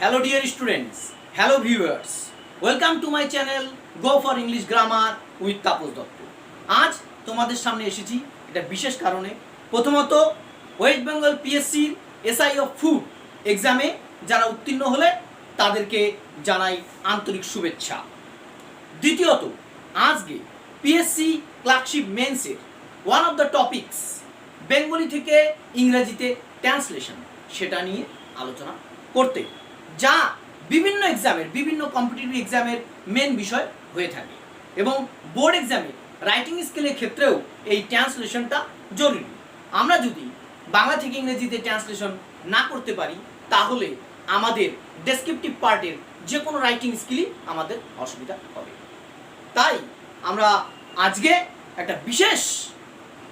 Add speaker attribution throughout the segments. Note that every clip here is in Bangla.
Speaker 1: Hello dear students, hello viewers, welcome to my channel Go for English Grammar with Tapas Dutta. আজ তোমাদের সামনে এসেছি এটা বিশেষ কারণে। প্রথমত ওয়েস্ট বেঙ্গল পিএসসির এসআই অফ ফুড এক্সামে যারা উত্তীর্ণ হলে তাদেরকে জানাই আন্তরিক শুভেচ্ছা। দ্বিতীয়ত আজকে পিএসসি ক্লার্কশিপ মেন্সের one of the topics Bengali থেকে ইংরেজিতে ট্রান্সলেশন, সেটা নিয়ে আলোচনা করতে, যা বিভিন্ন এক্সামের বিভিন্ন কম্পিটিটিভ এক্সামের মেন বিষয় হয়ে থাকে এবং বোর্ড এক্সামে রাইটিং স্কিলের ক্ষেত্রেও এই ট্রান্সলেশনটা জরুরি। আমরা যদি বাংলা থেকে ইংরেজিতে ট্রান্সলেশন না করতে পারি তাহলে আমাদের ডেসক্রিপটিভ পার্টের যে কোনো রাইটিং স্কিলই আমাদের অসুবিধা হবে। তাই আমরা আজকে একটা বিশেষ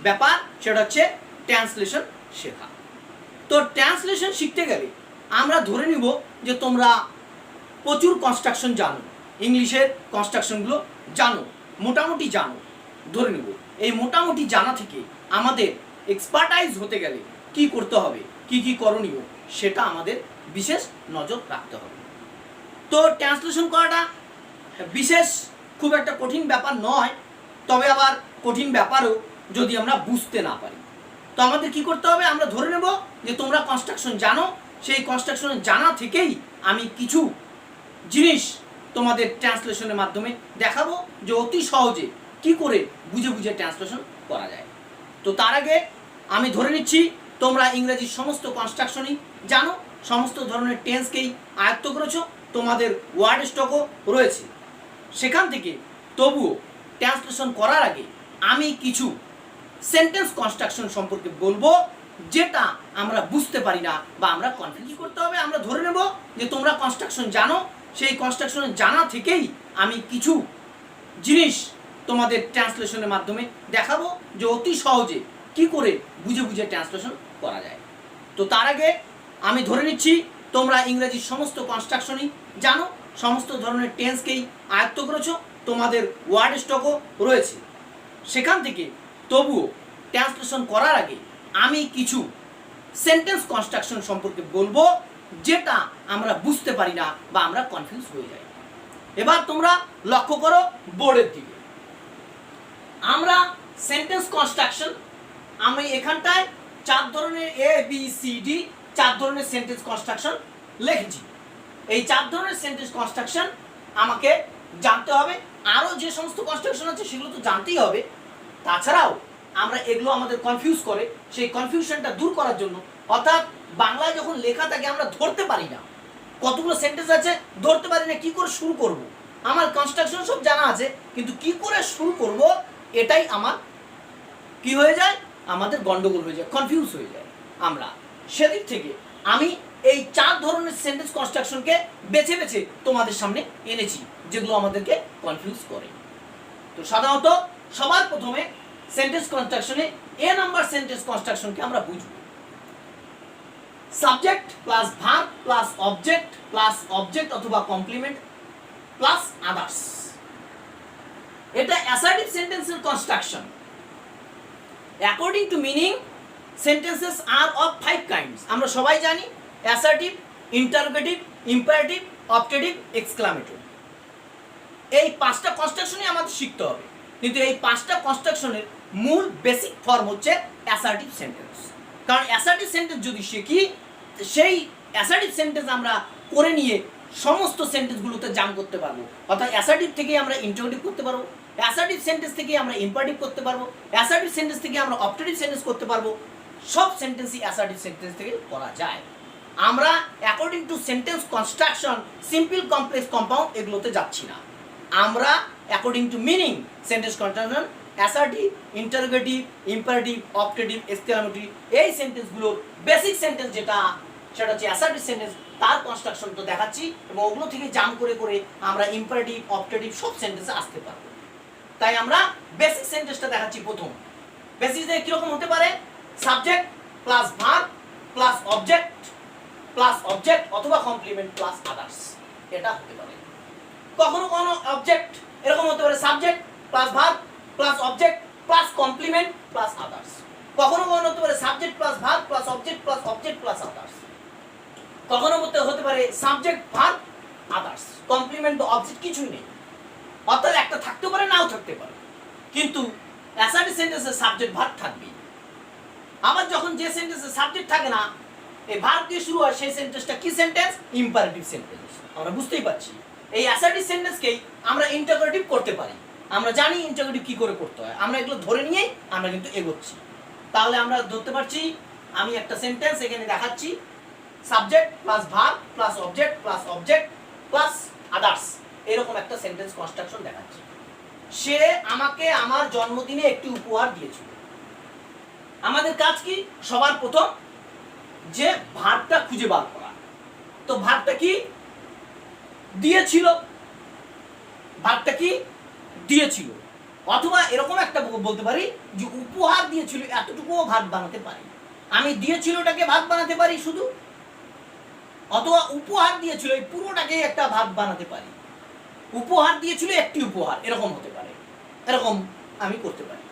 Speaker 1: ব্যাপার, সেটা হচ্ছে ট্রান্সলেশন শেখা। তো ট্রান্সলেশন শিখতে গেলে আমরা ধরে নিব যে তোমরা প্রচুর কনস্ট্রাকশন জানো, ইংলিশের কনস্ট্রাকশনগুলো জানো, মোটামুটি জানো। ধরে নিব এই মোটামুটি জানা থেকে আমাদের এক্সপার্টাইজ হতে গেলে কি করতে হবে, কি কি করণীয়, সেটা আমাদের বিশেষ নজর রাখতে হবে। তো ট্রান্সলেশন করাটা বিশেষ খুব একটা কঠিন ব্যাপার নয়, তবে আবার কঠিন ব্যাপারও যদি আমরা বুঝতে না পারি। তো আমাদের কি করতে হবে, আমরা ধরে নেব যে তোমরা কনস্ট্রাকশন জানো, সেই কনস্ট্রাকশন জানা থেকেই আমি কিছু জিনিস তোমাদের ট্রান্সলেশনের মাধ্যমে দেখাবো যে অতি সহজে কি করে বুঝে বুঝে ট্রান্সলেশন করা যায়। তো তার আগে আমি ধরে নিচ্ছি তোমরা ইংরেজির সমস্ত কনস্ট্রাকশনই জানো, সমস্ত ধরনের টেন্সকেই আয়ত্ত করেছো, তোমাদের ওয়ার্ড স্টকও রয়েছে। সেখান থেকে তবুও ট্রান্সলেশন করার আগে আমি কিছু সেন্টেন্স কনস্ট্রাকশন সম্পর্কে বলবো, যেটা আমরা বুঝতে পারি না বা আমরা কনফিউজ করতে হবে। আমরা ধরে নেব যে তোমরা কনস্ট্রাকশন জানো, সেই কনস্ট্রাকশন জানা থেকেই আমি কিছু জিনিস তোমাদের ট্রান্সলেশনের মাধ্যমে দেখাবো যে অতি সহজে কি করে বুঝে বুঝে ট্রান্সলেশন করা যায়। তো তার আগে আমি ধরে নিচ্ছি তোমরা ইংরেজির সমস্ত কনস্ট্রাকশনই জানো, সমস্ত ধরনের টেন্সকেই আয়ত্ত করেছো, তোমাদের ওয়ার্ড স্টকও রয়েছে। সেখান থেকে তবুও ট্রান্সলেশন করার আগে আমি কিছু সেন্টেন্স কনস্ট্রাকশন সম্পর্কে বলবো, যেটা আমরা বুঝতে পারি না বা আমরা কনফিউজ হয়ে যাই। এবার তোমরা লক্ষ্য করো বোর্ডের দিকে। আমরা সেন্টেন্স কনস্ট্রাকশন, আমি এখানটায় 4 ধরনের ABCD 4 ধরনের সেন্টেন্স কনস্ট্রাকশন লিখেছি। এই 4 ধরনের সেন্টেন্স কনস্ট্রাকশন আমাকে জানতে হবে। আরও যে সমস্ত কনস্ট্রাকশন আছে সেগুলো তো জানতেই হবে। তাছাড়াও আমরা এগুলো আমাদের কনফিউজ করে, সেই কনফিউশনটা দূর করার জন্য, অর্থাৎ বাংলায় যখন লেখা থাকে আমরা ধরতে পারি না, কতগুলো সেন্টেন্স আছে ধরতে পারি না, কি করে শুরু করব। আমার কনস্ট্রাকশন সব জানা আছে, কিন্তু কি করে শুরু করব এটাই আমার কি হয়ে যায়, আমাদের গন্ডগোল হয়ে যায়, কনফিউজ হয়ে যায়। আমরা সেদিক থেকে আমি এই 4 ধরনের সেন্টেন্স কনস্ট্রাকশনকে বেছে বেছে তোমাদের সামনে এনেছি, যেগুলো আমাদেরকে কনফিউজ করে। তো সাধারণত সবার প্রথমে সেন্টেন্স কনস্ট্রাকশনে এ নাম্বার সেন্টেন্স কনস্ট্রাকশনকে আমরা বুঝব। Subject plus verb plus object অথবা কমপ্লিমেন্ট প্লাস আদার্স। এটা অ্যাসার্টিভ সেন্টেন্সের construction. According to meaning sentences are of 5 kinds. আমরা সবাই জানি assertive, interrogative, imperative, objective, exclamatory. এই 5টা কনস্ট্রাকশনই আমাদের শিখতে হবে, কিন্তু এই 5টা কনস্ট্রাকশনের মূল বেসিক ফর্ম হচ্ছে অ্যাসার্টিভ সেন্টেন্স। কারণ অ্যাসার্টিভ সেন্টেন্স যদি শিখি, সেই অ্যাসার্টিভ সেন্টেন্স আমরা করে নিয়ে সমস্ত সেন্টেন্সগুলোতে জাম করতে পারবো। অর্থাৎ অ্যাসার্টিভ থেকেই আমরা ইন্টারোগেটিভ করতে পারবো, অ্যাসার্টিভ সেন্টেন্স থেকে আমরা ইম্পারেটিভ করতে পারবো, অ্যাসার্টিভ সেন্টেন্স থেকে আমরা অবজেক্টিভ সেন্টেন্স করতে পারবো। সব সেন্টেন্সই অ্যাসার্টিভ সেন্টেন্স থেকে করা যায়। আমরা according to sentence construction, simple, complex, compound এগুলোতে যাচ্ছি না। আমরা according to meaning sentence construction, assertive, interrogative, imperative, objective, exclamatory, এই সেন্টেন্সগুলোর বেসিক সেন্টেন্স যেটা, সেটা হচ্ছে অ্যাসার্টিভ সেন্টেন্স, তার কনস্ট্রাকশন তো দেখাচ্ছি এবং ওগুলো থেকে জাম করে করে আমরা ইম্পারেটিভ, অবজেক্টিভ সব সেন্টেন্সে আসতে পারবো। তাই আমরা বেসিক সেন্টেন্সটা দেখাচ্ছি। প্রথম বেসিক কীরকম হতে পারে, subject plus verb plus object অথবা কমপ্লিমেন্ট প্লাস আদার্স, এটা হতে পারে। কখনো কোনো অবজেক্ট এরকম হতে পারে subject plus verb plus object plus complement plus others. কখনো কখনো হতে পারে subject plus verb plus object plus others. কখনো হতে পারে সাবজেক্ট ভার্ব আদার্স, কমপ্লিমেন্ট বা অবজেক্ট কিছুই নেই, অর্থাৎ একটা থাকতে পারে নাও থাকতে পারে, কিন্তু অ্যাসার্টিভ সেন্টেন্সে সাবজেক্ট ভার্ব থাকবেই। আবার যখন যে সেন্টেন্সে সাবজেক্ট থাকে না, এই ভার্ব দিয়ে শুরু হয়, সেই সেন্টেন্সটা কি সেন্টেন্স? Imperative sentence. আমরা বুঝতেই পারছি এই অ্যাসার্টিভ সেন্টেন্সকেই আমরা ইন্টারোগেটিভ করতে পারি। আমরা জানি ইন্টারোগেটিভ কি করে করতে হয়, আমরা এগুলো ধরে নিয়েই আমরা কিন্তু এগোচ্ছি। তাহলে আমরা ধরতে পারছি, আমি একটা সেন্টেন্স এখানে দেখাচ্ছি, subject plus verb plus object plus others, এরকম একটা সেন্টেন্স কনস্ট্রাকশন দেখাচ্ছি। সে আমাকে আমার জন্মদিনে একটি উপহার দিয়েছিল। আমাদের কাজ কি? সবার প্রথম যে ভার্বটা খুঁজে বার করা। তো ভার্বটা কি? দিয়েছিল। ভার্বটা কি? দিয়েছিল। অথবা এরকম একটা বলতে পারি যে উপহার দিয়েছিল, এতটুকুও ভার্ব বানাতে পারি। আমি দিয়েছিলটাকে ভার্ব বানাতে পারি শুধু, অথবা উপহার দিয়েছিল এই পুরোটাকে একটা ভার্ব বানাতে পারি। উপহার দিয়েছিল একটি উপহার, এরকম হতে পারে, এরকম আমি করতে পারি।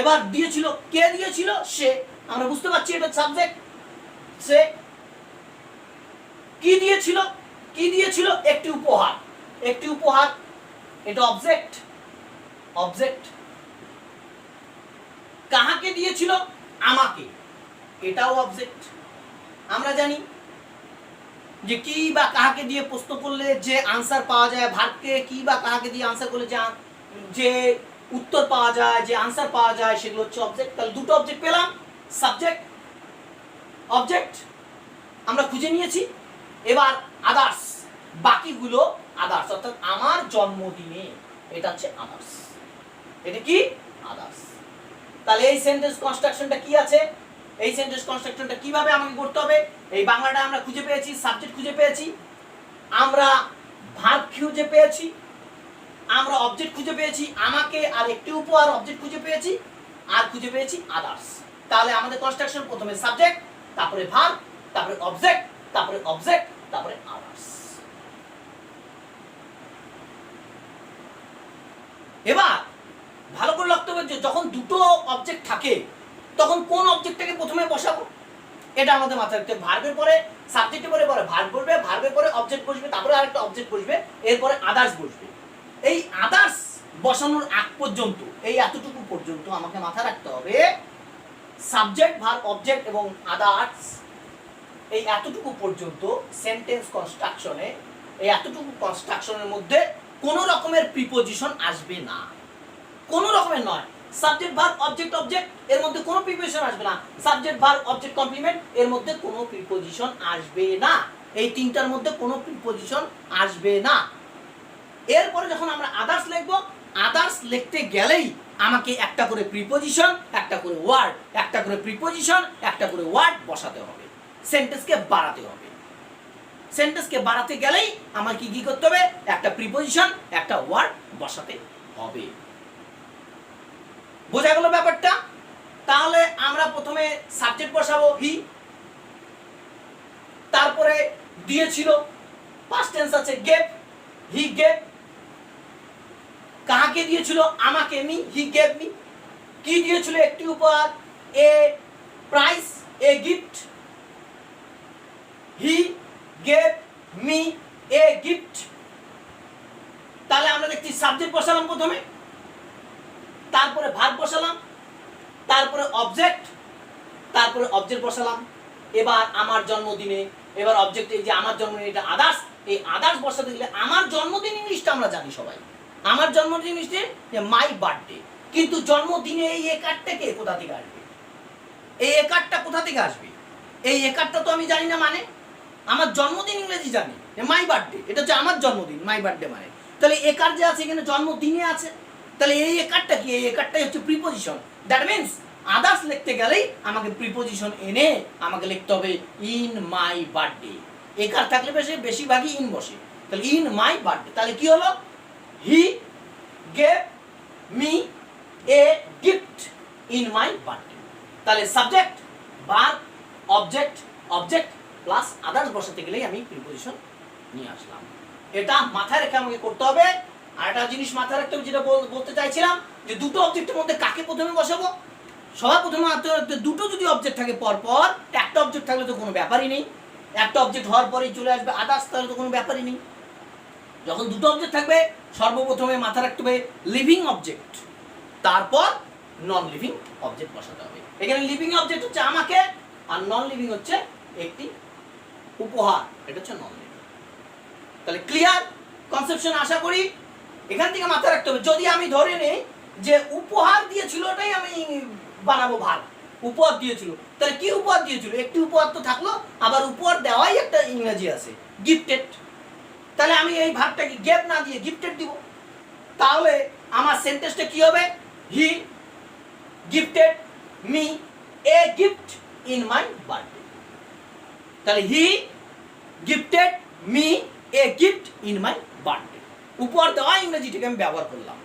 Speaker 1: এবার দিয়েছিল, কে দিয়েছিল? সে। আমরা বুঝতে পারছি এটা সাবজেক্ট, সে। কি দিয়েছিল? কি দিয়েছিল? একটি উপহার। একটি উপহার, এটা অবজেক্ট। অবজেক্ট। কাহাকে দিয়েছিল? আমাকে, এটাও অবজেক্ট। আমরা জানি যে কি বা কাহাকে দিয়ে প্রশ্ন করলে যে আনসার পাওয়া যায়, ভার্বকে কি বা কাহাকে দিয়ে আনসার করলে যে উত্তর পাওয়া যায়, যে আনসার পাওয়া যায়, সেগুলো হচ্ছে অবজেক্ট। তাহলে দুটো অবজেক্ট পেলাম, সাবজেক্ট অবজেক্ট আমরা খুঁজে নিয়েছি। এবার আদার্স, বাকিগুলো আদার্স, অর্থাৎ আমার জন্মদিনে, এটা হচ্ছে আদার্স। এটা কি? আদার্স। তাহলে এই সেন্টেন্স কনস্ট্রাকশনটা কি আছে? এই সেন্টেন্স কনস্ট্রাকশনটা কিভাবে আমাকে করতে হবে? এই বাংলাটা আমরা খুঁজে পেয়েছি, সাবজেক্ট খুঁজে পেয়েছি, আমরা ভার্ব খুঁজে পেয়েছি, আমরা অবজেক্ট খুঁজে পেয়েছি, আমাকে আর একটি উপহার অবজেক্ট খুঁজে পেয়েছি, আর খুঁজে পেয়েছি আদার্স। তাহলে আমাদের কনস্ট্রাকশন প্রথমে সাবজেক্ট, তারপরে ভার্ব, তারপরে অবজেক্ট, তারপরে অবজেক্ট, তারপরে আদার্স। এবার ভালো করে লক্ষ্য করবে যে যখন দুটো অবজেক্ট থাকে তখন কোন অবজেক্টটাকে প্রথমে বসাবো, এটা আমাদের মাথায় রাখতে হবে। ভার্বের পরে সাবজেক্টের পরে ভার্ব বসবে, ভার্বের পরে অবজেক্ট বসবে, তারপরে আরেকটা অবজেক্ট বসবে, এরপরে আদার্স বসবে। এই আদার্স বসানোর আগ পর্যন্ত, এই এতটুকু পর্যন্ত আমাকে মাথায় রাখতে হবে সাবজেক্ট, ভার্ব, অবজেক্ট এবং আদার্স, এই এতটুকু পর্যন্ত সেন্টেন্স কনস্ট্রাকশনে, এই এতটুকু কনস্ট্রাকশনের মধ্যে কোনো রকমের প্রিপোজিশন আসবে না, কোনো রকমের নয়। সাবজেক্ট, ভার্ব, অবজেক্ট, অবজেক্ট, এর মধ্যে কোনো প্রিপোজিশন আসবে না। সাবজেক্ট, ভার্ব, অবজেক্ট, কমপ্লিমেন্ট, এর মধ্যে কোনো প্রিপোজিশন আসবে না। এই তিনটার মধ্যে কোনো প্রিপোজিশন আসবে না। এরপরে যখন আমরা আদার্স লিখব, আদার্স লিখতে গেলেই আমাকে একটা করে প্রিপোজিশন, একটা করে ওয়ার্ড, একটা করে প্রিপোজিশন, একটা করে ওয়ার্ড বসাতে হবে, সেন্টেন্সকে বাড়াতে হবে। সেন্টেন্সকে বাড়াতে গেলেই আমার কি কি করতে হবে? একটা প্রিপোজিশন, একটা ওয়ার্ড বসাতে হবে। বোঝা গেল ব্যাপারটা? তাহলে আমরা প্রথমে সাবজেক্ট বসাবো হি, তারপরে দিয়েছিল, পাস্ট টেন্স আছে গেভ, হি গেভ। কাহাকে দিয়েছিল? আমাকে, মি, হি গেভ মি। কি দিয়েছিল? একটি উপহার, a prize, a gift. He gave me a gift. তাহলে আমরা দেখছি সাবজেক্ট বসালাম প্রথমে, তারপরে ভার্ব বসালাম, তারপরে অবজেক্ট, তারপরে অবজেক্ট বসালাম। এবার আমার জন্মদিনে, এবার অবজেক্ট, এই যে আমার জন্মদিন, এটা আদার্স। এই আদার্স বসাতে গেলে আমার জন্মদিন ইংলিশটা আমরা জানি সবাই, আমার জন্মদিন ইংলিশে মাই বার্থডে। কিন্তু জন্মদিনে এই একারটাকে কোথা থেকে আসবে? এই একারটা কোথা থেকে আসবে? এই একারটা তো আমি জানি না। মানে আমার জন্মদিন ইংরেজি জানি, মাই বার্থডে, এটা হচ্ছে আমার জন্মদিন, মাই বার্থডে মানে। তাহলে একার যে আছে এখানে জন্মদিনে আছে, তাহলে এই একারটা কি? এই একারটাই হচ্ছে প্রিপোজিশন। দ্যাট মিন্স আদার্স লিখতে গেলেই আমাকে প্রিপোজিশন এনে আমাকে লিখতে হবে ইন মাই বার্থডে। একার থাকলে বেশিরভাগই ইন বসে, তাহলে ইন মাই বার্থডে। তাহলে কি হলো? He gave me a gift in my birthday. তাহলে subject, verb, object, object plus others বসাতে গেলেই আমি প্রিপোজিশন নিয়ে আসলাম। এটা মাথায় রেখে আমাকে করতে হবে। আর একটা জিনিস মাথায় রাখতে হবে, যেটা বলতে চাইছিলাম, যে দুটো অবজেক্টের মধ্যে কাকে প্রথমে বসাবো? সবার প্রথমে দুটো যদি অবজেক্ট থাকে পর পর, একটা অবজেক্ট থাকলে তো কোনো ব্যাপারই নেই। একটা অবজেক্ট হওয়ার পরেই চলে আসবে আদার্স, তাহলে তো কোনো ব্যাপারই নেই। যখন দুটো অবজেক্ট থাকবে সর্বপ্রথমে মাথা রাখতে হবে লিভিং অবজেক্ট, তারপর নন লিভিং অবজেক্ট বসাতে হবে। এখানে লিভিং অবজেক্ট হচ্ছে আমাকে, আর নন লিভিং হচ্ছে একটি উপহার, এটা হচ্ছে নন লিভিং। তাহলে ক্লিয়ার কনসেপশন আশা করি। এখান থেকে মাথায় রাখতে হবে, যদি আমি ধরে নেই যে উপহার দিয়েছিল ওটাই আমি বানাবো ভার্ব, উপহার দিয়েছিল, তাহলে কি উপহার দিয়েছিল? একটি উপহার তো থাকলো, আবার উপহার দেওয়াই একটা ইংরেজি আছে গিফটেড, তাহলে আমি এই ভার্বটাকে গেভ না দিয়ে গিফটেড দিব, তাহলে আমার সেন্টেন্সটা কি হবে? He gifted me a gift in my birthday. তাহলে he gifted me a gift in my birthday, উপহার দেওয়া ইংরেজিটাকে আমি ব্যবহার করলাম।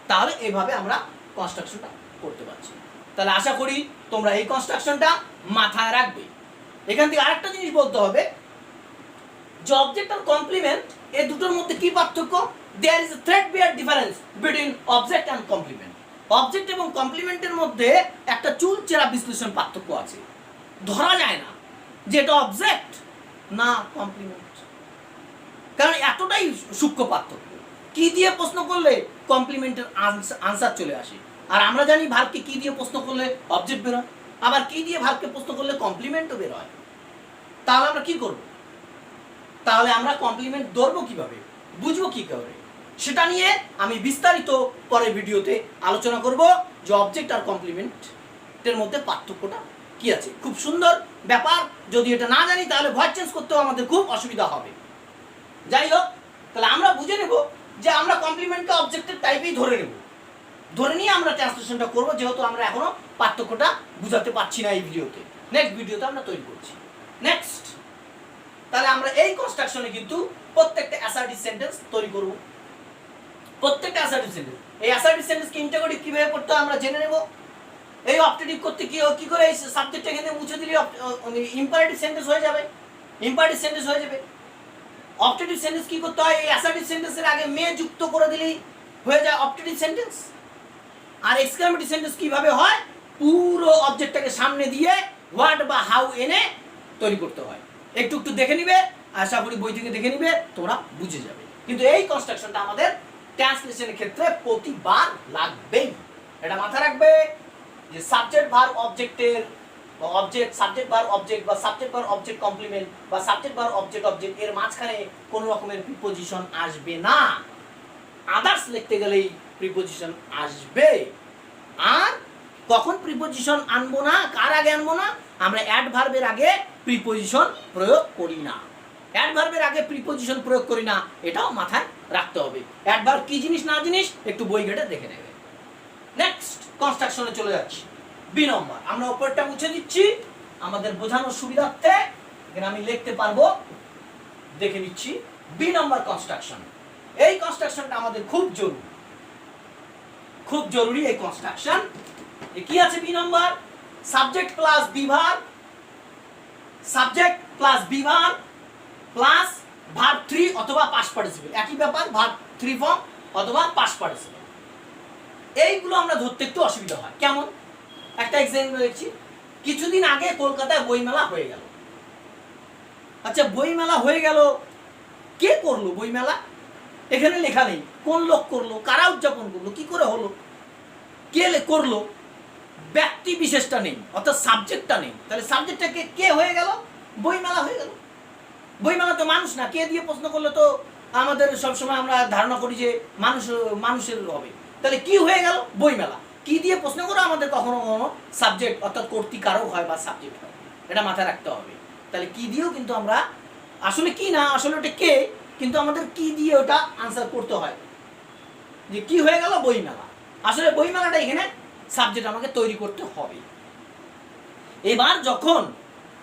Speaker 1: তাহলে এইভাবে আমরা কনস্ট্রাকশনটা করতে পারছি। তাহলে আশা করি তোমরা এই কনস্ট্রাকশনটা মাথায় রাখবে। এখান থেকে আরেকটা জিনিস বলতে হবে যে অবজেক্ট আর কমপ্লিমেন্ট এই দুটোর মধ্যে কি পার্থক্য? There is a threadbare difference between object and complement. Object এবং কমপ্লিমেন্টের মধ্যে একটা চুলচেরা বিশ্লেষণ পার্থক্য আছে। ধরা যায় না যে এটা অবজেক্ট না কমপ্লিমেন্ট, কারণ এতটাই সূক্ষ্ম পার্থক্য। কি দিয়ে প্রশ্ন করলে কমপ্লিমেন্টের আনসার চলে আসে, আর আমরা জানি ভার্বকে কি দিয়ে প্রশ্ন করলে অবজেক্ট বের হয়, আবার কি দিয়ে ভার্বকে প্রশ্ন করলে কমপ্লিমেন্টও বের হয়। তাহলে আমরা কি করব? তাহলে আমরা কমপ্লিমেন্ট ধরবো কিভাবে, বুঝবো কি করে, সেটা নিয়ে আমি বিস্তারিত পরের ভিডিওতে আলোচনা করব যে অবজেক্ট আর কমপ্লিমেন্টের মধ্যে পার্থক্যটা কি আছে। খুব সুন্দর ব্যাপার, যদি এটা না জানি তাহলে ভয়েস চেঞ্জ করতেও আমাদের খুব অসুবিধা হবে। যাই হোক, তাহলে আমরা বুঝে নেব যে আমরা কমপ্লিমেন্টকে অবজেক্টের টাইপেই ধরে নেব, ধরে নিয়ে আমরা ট্রান্সলেশনটা করব, যেহেতু আমরা এখনো পার্থক্যটা বুঝাতে পারছি না এই ভিডিওতে। নেক্সট ভিডিওতে আমরা তৈরি করছি। নেক্সট, তাহলে আমরা এই কনস্ট্রাকশনে কিন্তু প্রত্যেকটা অ্যাসার্টিভ সেন্টেন্স তৈরি করব। প্রত্যেকটা অ্যাসার্টিভ সেন্টেন্স, এই অ্যাসার্টিভ সেন্টেন্সকে ইন্টারোগেটিভ কিভাবে করতে হয় আমরা জেনে নেব। এই অপটেটিভ করতে কি করে এই সাবজেক্টটা এখানে মুছে দিলে ইম্পারেটিভ সেন্টেন্স হয়ে যাবে, ইম্পারেটিভ সেন্টেন্স হয়ে যাবে। অপটেটিভ সেন্টেন্স কি করতে হয়? এই অ্যাসার্টিভ সেন্টেন্সের আগে মে যুক্ত করে দিলেই হয়ে যায় অপটেটিভ সেন্টেন্স। আর এক্সক্লেমেটরি সেন্টেন্স কিভাবে হয়? পুরো অবজেক্টটাকে সামনে দিয়ে হোয়াট বা হাউ এনে তৈরি করতে হয়। একটু একটু দেখে নিবে, আশা করি বই থেকে দেখে নিবে, তোমরা বুঝে যাবে। কিন্তু এই কনস্ট্রাকশনটা আমাদের ট্রান্সলেশনের ক্ষেত্রে প্রতিবার লাগবেই, এটা মাথায় রাখবে যে সাবজেক্ট ভার্ব অবজেক্টের অবজেক্ট, সাবজেক্ট ভার্ব অবজেক্ট বা সাবজেক্ট ভার্ব অবজেক্ট কমপ্লিমেন্ট বা সাবজেক্ট ভার্ব অবজেক্ট অবজেক্ট এর মাঝখানে কোনো রকমের প্রিপোজিশন আসবে না। আদার্স লিখতে গেলেই প্রিপোজিশন আসবে। আর কখন প্রিপোজিশন আনবো না, কার আগে আনবো না? আমরা অ্যাডভার্বের আগে প্রিপোজিশন প্রয়োগ করি না, অ্যাডভার্বের আগে প্রিপোজিশন প্রয়োগ করি না, এটাও মাথায় রাখতে হবে। অ্যাডভার্ব কি জিনিস না জিনিস একটু বই ঘেটে দেখে নেবে। নেক্সট কনস্ট্রাকশনে চলে যাচ্ছি। বি নম্বর, আমরা উপরটা মুছে দিচ্ছি আমাদের বোঝানোর সুবিধার্থে, এখানে আমি লিখতে পারবো, দেখে নিচ্ছি। বি নম্বর কনস্ট্রাকশন, এই কনস্ট্রাকশনটা আমাদের খুব জরুরি, খুব জরুরি এই কনস্ট্রাকশন। কি আছে B number? Subject plus be verb, subject plus be verb plus verb 3 অথবা পাস্ট পার্টিসিপল, একই ব্যাপার, ভার্ব 3 ফর্ম অথবা পাস্ট পার্টিসিপল। এইগুলো আমরা ধরতে একটু অসুবিধা হয়। কেমন? একটা এক্সাম্পল দেখছি। কিছুদিন আগে কলকাতায় বইমেলা হয়ে গেল। আচ্ছা, বইমেলা হয়ে গেল, কে করলো বইমেলা? এখানে লেখা নেই কোন লোক করলো, কারা উদযাপন করলো, কি করে হলো, কে করলো, ব্যক্তি বিশেষটা নেই, অর্থাৎ সাবজেক্টটা নেই। তাহলে সাবজেক্টটা কে হয়ে গেল? বইমেলা হয়ে গেল। বইমেলা তো মানুষ না, কে দিয়ে প্রশ্ন করলে তো আমাদের সবসময় আমরা ধারণা করি যে মানুষের হবে। তাহলে কি হয়ে গেল? বইমেলা। কি দিয়ে প্রশ্ন করো আমাদের কখনো কখনো সাবজেক্ট অর্থাৎ কর্তৃকারক হয় বা সাবজেক্ট হয়, এটা মাথায় রাখতে হবে। তাহলে কি দিয়েও কিন্তু আমরা আসলে কি না, আসলে ওটা কে, কিন্তু আমাদের কি দিয়ে ওটা আনসার করতে হয় যে কি হয়ে গেল বইমেলা। আসলে বইমেলাটা এখানে সাবজেক্ট আমাকে তৈরি করতে হবে। এবার যখন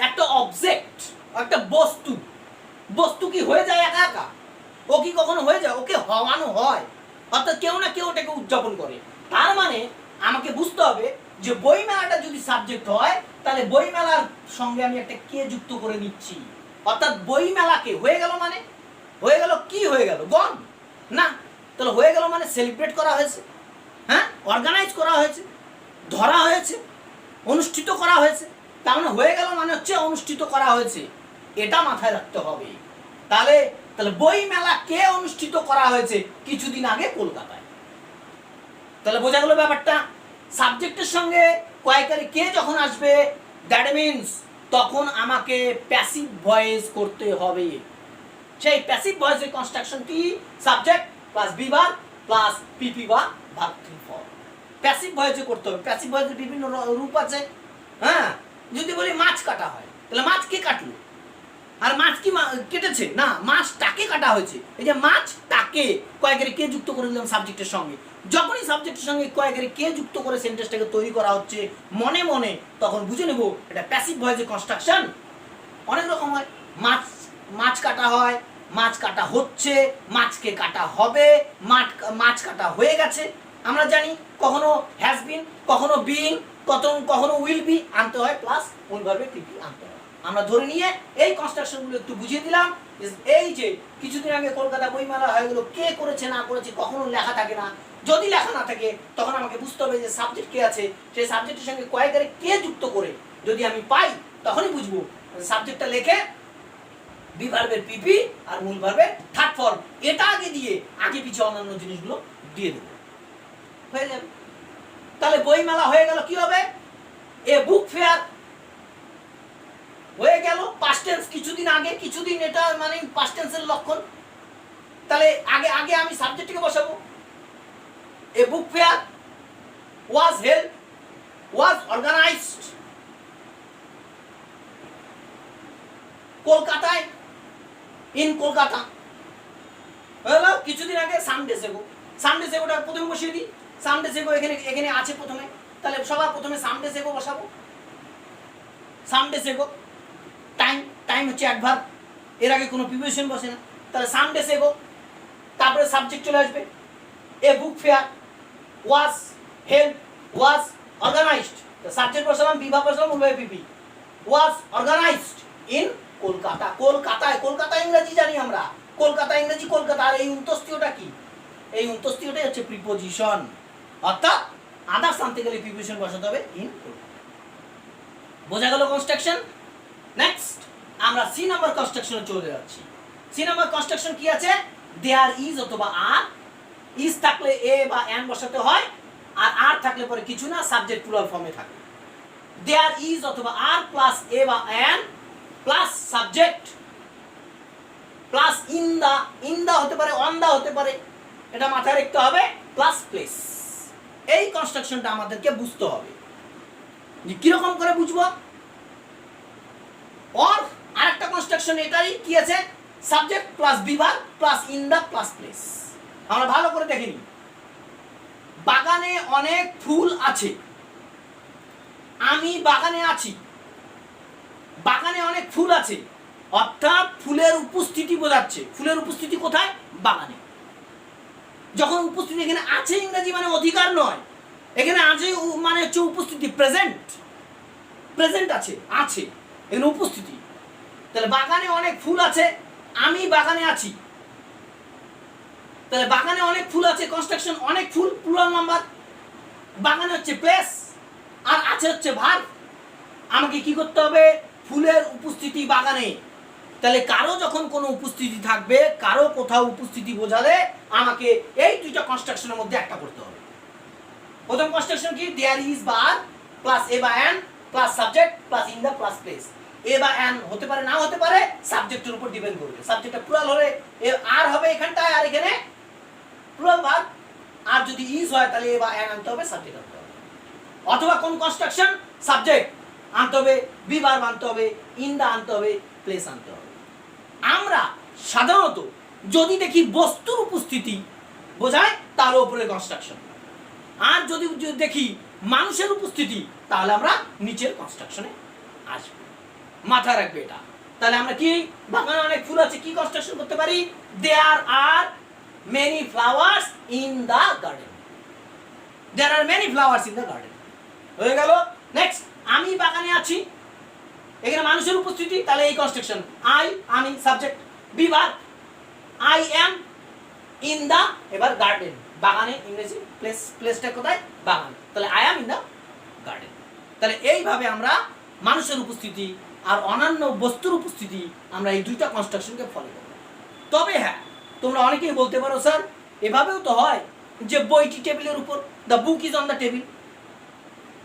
Speaker 1: একটা অবজেক্ট, একটা বস্তু কি হয়ে যায় একা একা? ও কি কখনো হয়ে যায়? ওকে হওয়ানো হয়, অর্থাৎ কেউ না কেউ ওটাকে উদযাপন করে। তার মানে আমাকে বুঝতে হবে যে বইমেলাটা যদি সাবজেক্ট হয় তাহলে বইমেলার সঙ্গে আমি একটা কে যুক্ত করে নিচ্ছি, অর্থাৎ বইমেলাকে হয়ে গেল মানে হয়ে গেল কি হয়ে গেল? গণ না, তাহলে হয়ে গেল মানে সেলিব্রেট করা হয়েছে, হ্যাঁ, অর্গানাইজ করা হয়েছে, ধরা হয়েছে, অনুষ্ঠিত করা হয়েছে। তার মানে হয়ে গেল মানে হচ্ছে অনুষ্ঠিত করা হয়েছে। এটা মাথায় রাখতে হবে। তাহলে তাহলে বই মেলা কে অনুষ্ঠিত করা হয়েছে কিছুদিন আগে কলকাতায়। তাহলে বোঝা গেল ব্যাপারটা। সাবজেক্টের সঙ্গে কয়েকারে কে যখন আসবে, দ্যাট মিনস তখন আমাকে প্যাসিভ ভয়েস করতে হবে। সেই প্যাসিভ ভয়েসের কনস্ট্রাকশন কি? সাবজেক্ট প্লাস বিভার প্লাস পিপি বা ভার্ব থ্রি ফর্ম। প্যাসিভ ভয়েসে করতে হবে। প্যাসিভ ভয়েসের বিভিন্ন রূপ আছে। হ্যাঁ, যদি বলি মাছ কাটা হয়, তাহলে মাছ কে কাটলো? আর মাছ কি কেটেছে? না, মাছটাকে কাটা হয়েছে। এই যে মাছটাকে কয়েকারে কে যুক্ত করে দিলাম সাবজেক্টের সঙ্গে। যখনই সাবজেক্টের সঙ্গে কয়েকারে কে যুক্ত করে সেন্টেন্সটাকে তৈরি করা হচ্ছে মনে মনে, তখন বুঝে নেব এটা প্যাসিভ ভয়েসের কনস্ট্রাকশন। অনেক রকম হয়। মাছ কাটা হয়, মাছ কাটা হচ্ছে, মাছকে কাটা হবে, মাছ কাটা হয়ে গেছে। আমরা জানি কখনো হ্যাজ বিন, কখনো বিইং, কখনো উইল বি আনতে হয়, প্লাস মূল ভার্বে পিপি আনতে হয়। আমরা ধরে নিয়ে এই কনস্ট্রাকশনগুলো একটু বুঝিয়ে দিলাম। এই যে কিছুদিন আগে কলকাতা বইমেলা হয়ে গেল, কে করেছে না করেছে কখনো লেখা থাকে না। যদি লেখা না থাকে তখন আমাকে বুঝতে হবে যে সাবজেক্ট কে আছে, সেই সাবজেক্টের সঙ্গে কয়েকারে কে যুক্ত করে যদি আমি পাই, তখনই বুঝবো সাবজেক্টটা লেখে বি ভার্বের পিপি আর মূল ভার্বের থার্ড ফর্ম এটা আগে দিয়ে আগে পিছিয়ে অন্যান্য জিনিসগুলো দিয়ে দেবো, হয়ে যাবে। তাহলে বই মেলা হয়ে গেল, কি হবে? এ বুক ফেয়ার হয়ে গেল পাস্ট টেন্স। কিছুদিন আগে, কিছুদিন এটা মানে পাস্ট টেন্সের লক্ষণ। তাহলে আগে আগে আমি সাবজেক্টকে বসাবো। A book fair was held, was organised কলকাতায়, ইন কলকাতা। হলো কিছুদিন আগে সানডে সেগো। সানডে সেগোটা প্রথমে বসিয়ে দিই। সানডে সেগো এখানে এখানে আছে প্রথমে, তাহলে সবার প্রথমে সানডে সেগো বসাবো। সানডে সেগো টাইম, টাইম হচ্ছে অ্যাডভার্ব, এর আগে কোনো প্রিপোজিশন বসে না। তাহলে সানডে সেগো, তারপরে সাবজেক্ট চলে আসবে। A book fair was held, was organised, subject বসালাম, বিভাগ বসালাম, উভয় পিপি। Was organised in Kolkata. কলকাতায়, কলকাতা ইংরেজি জানি আমরা, কলকাতা ইংরেজি কলকাতা। আর এই উন্তস্তীয়টা কি? এই উন্তস্তীয়টাই হচ্ছে প্রিপোজিশন, অর্থাৎ আদার্স আনতে গেলে প্রিপোজিশন বসাতে হবে ইন কলকাতা। বোঝা গেল কনস্ট্রাকশন। নেক্সট আমরা সি নাম্বার কনস্ট্রাকশনে চলে যাচ্ছি। সি নাম্বার কনস্ট্রাকশন কি আছে? দেয়ার ইজ অথবা আর। ইজ থাকলে এ বা এন বসাতে হয়, আর আর থাকলে পরে কিছু না, সাবজেক্ট প্লুরাল ফর্মে থাকে। দেয়ার ইজ অথবা আর প্লাস এ বা N plus subject plus in the, in the হতে পারে, অন দা হতে পারে, এটা মাথায় রাখতে হবে, প্লাস প্লেস। এই কনস্ট্রাকশনটা আমাদেরকে বুঝতে হবে। যে কিরকম করে বুঝবো? और আরেকটা কনস্ট্রাকশন এটারই কি আছে? সাবজেক্ট প্লাস বিভাগ plus in the plus place. আমরা ভালো করে দেখে নিই। বাগানে অনেক ফুল আছে, আমি বাগানে আছি। বাগানে অনেক ফুল আছে অর্থাৎ ফুলের উপস্থিতি বোঝাচ্ছে। ফুলের উপস্থিতি কোথায়? বাগানে। যখন উপস্থিতি এখানে আছে, ইংরেজি মানে অধিকার নয়, এখানে আছে মানে হচ্ছে উপস্থিতি, প্রেজেন্ট। প্রেজেন্ট আছে, আছে এখানে উপস্থিতি। তাহলে বাগানে অনেক ফুল আছে, আমি বাগানে আছি। তাহলে বাগানে অনেক ফুল আছে, কনস্ট্রাকশন অনেক ফুল প্লুরাল নাম্বার, বাগানে হচ্ছে প্লেস, আর আছে হচ্ছে ভার্ব। আমাকে কি করতে হবে? ফুলের উপস্থিতি বাগানে। তাহলে কারো যখন কোনো উপস্থিতি থাকবে, কারো কোথাও উপস্থিতি বোঝালে আমাকে এই দুইটা কনস্ট্রাকশনের মধ্যে একটা করতে হবে। প্রথম কনস্ট্রাকশন কি? দেয়ার ইজ বা আর প্লাস এ বা N plus subject plus in the plus place. A বা এন হতে পারে, না হতে পারে, সাবজেক্টের উপর ডিপেন্ড করবে। সাবজেক্টটা প্লুরাল হলে আর হবে এখানটায়, আর এখানে প্লুরাল ভার্ব। আর যদি ইজ হয় তাহলে এ বা এন আনতে হবে, সাবজেক্ট আনতে হবে। অথবা কোন কনস্ট্রাকশন? সাবজেক্ট আনতে হবে, বি ভার্ব আনতে হবে, ইন দা আনতে হবে, প্লেস আনতে হবে। আমরা সাধারণত যদি দেখি বস্তুর উপস্থিতি বোঝায়, তার উপরে কনস্ট্রাকশন। আর যদি দেখি মানুষের উপস্থিতি, তাহলে আমরা নিচের কনস্ট্রাকশনে আসবো। মাথা রাখবে এটা। তাহলে আমরা কি? বাগানে অনেক ফুল আছে, কি কনস্ট্রাকশন করতে পারি? There are many flowers in the garden. There are many flowers in the garden হয়ে গেল। নেক্সট, আমি বাগানে আছি, এখানে মানুষের উপস্থিতি, তাহলে এই কনস্ট্রাকশন আই, আমি সাবজেক্ট, বিভাগ আই এম ইন দা, এবার গার্ডেন, বাগানে ইংরেজি প্লেস, প্লেসটা কোথায়? বাগান। তাহলে I am in the garden. তাহলে এইভাবে আমরা মানুষের উপস্থিতি, আর অন্যান্য বস্তুর উপস্থিতি আমরা এই দুইটা কনস্ট্রাকশনকে ফলো করব। তবে হ্যাঁ, তোমরা অনেকেই বলতে পারো স্যার এভাবেও তো হয় যে বইটি টেবিলের উপর, the book is on the table.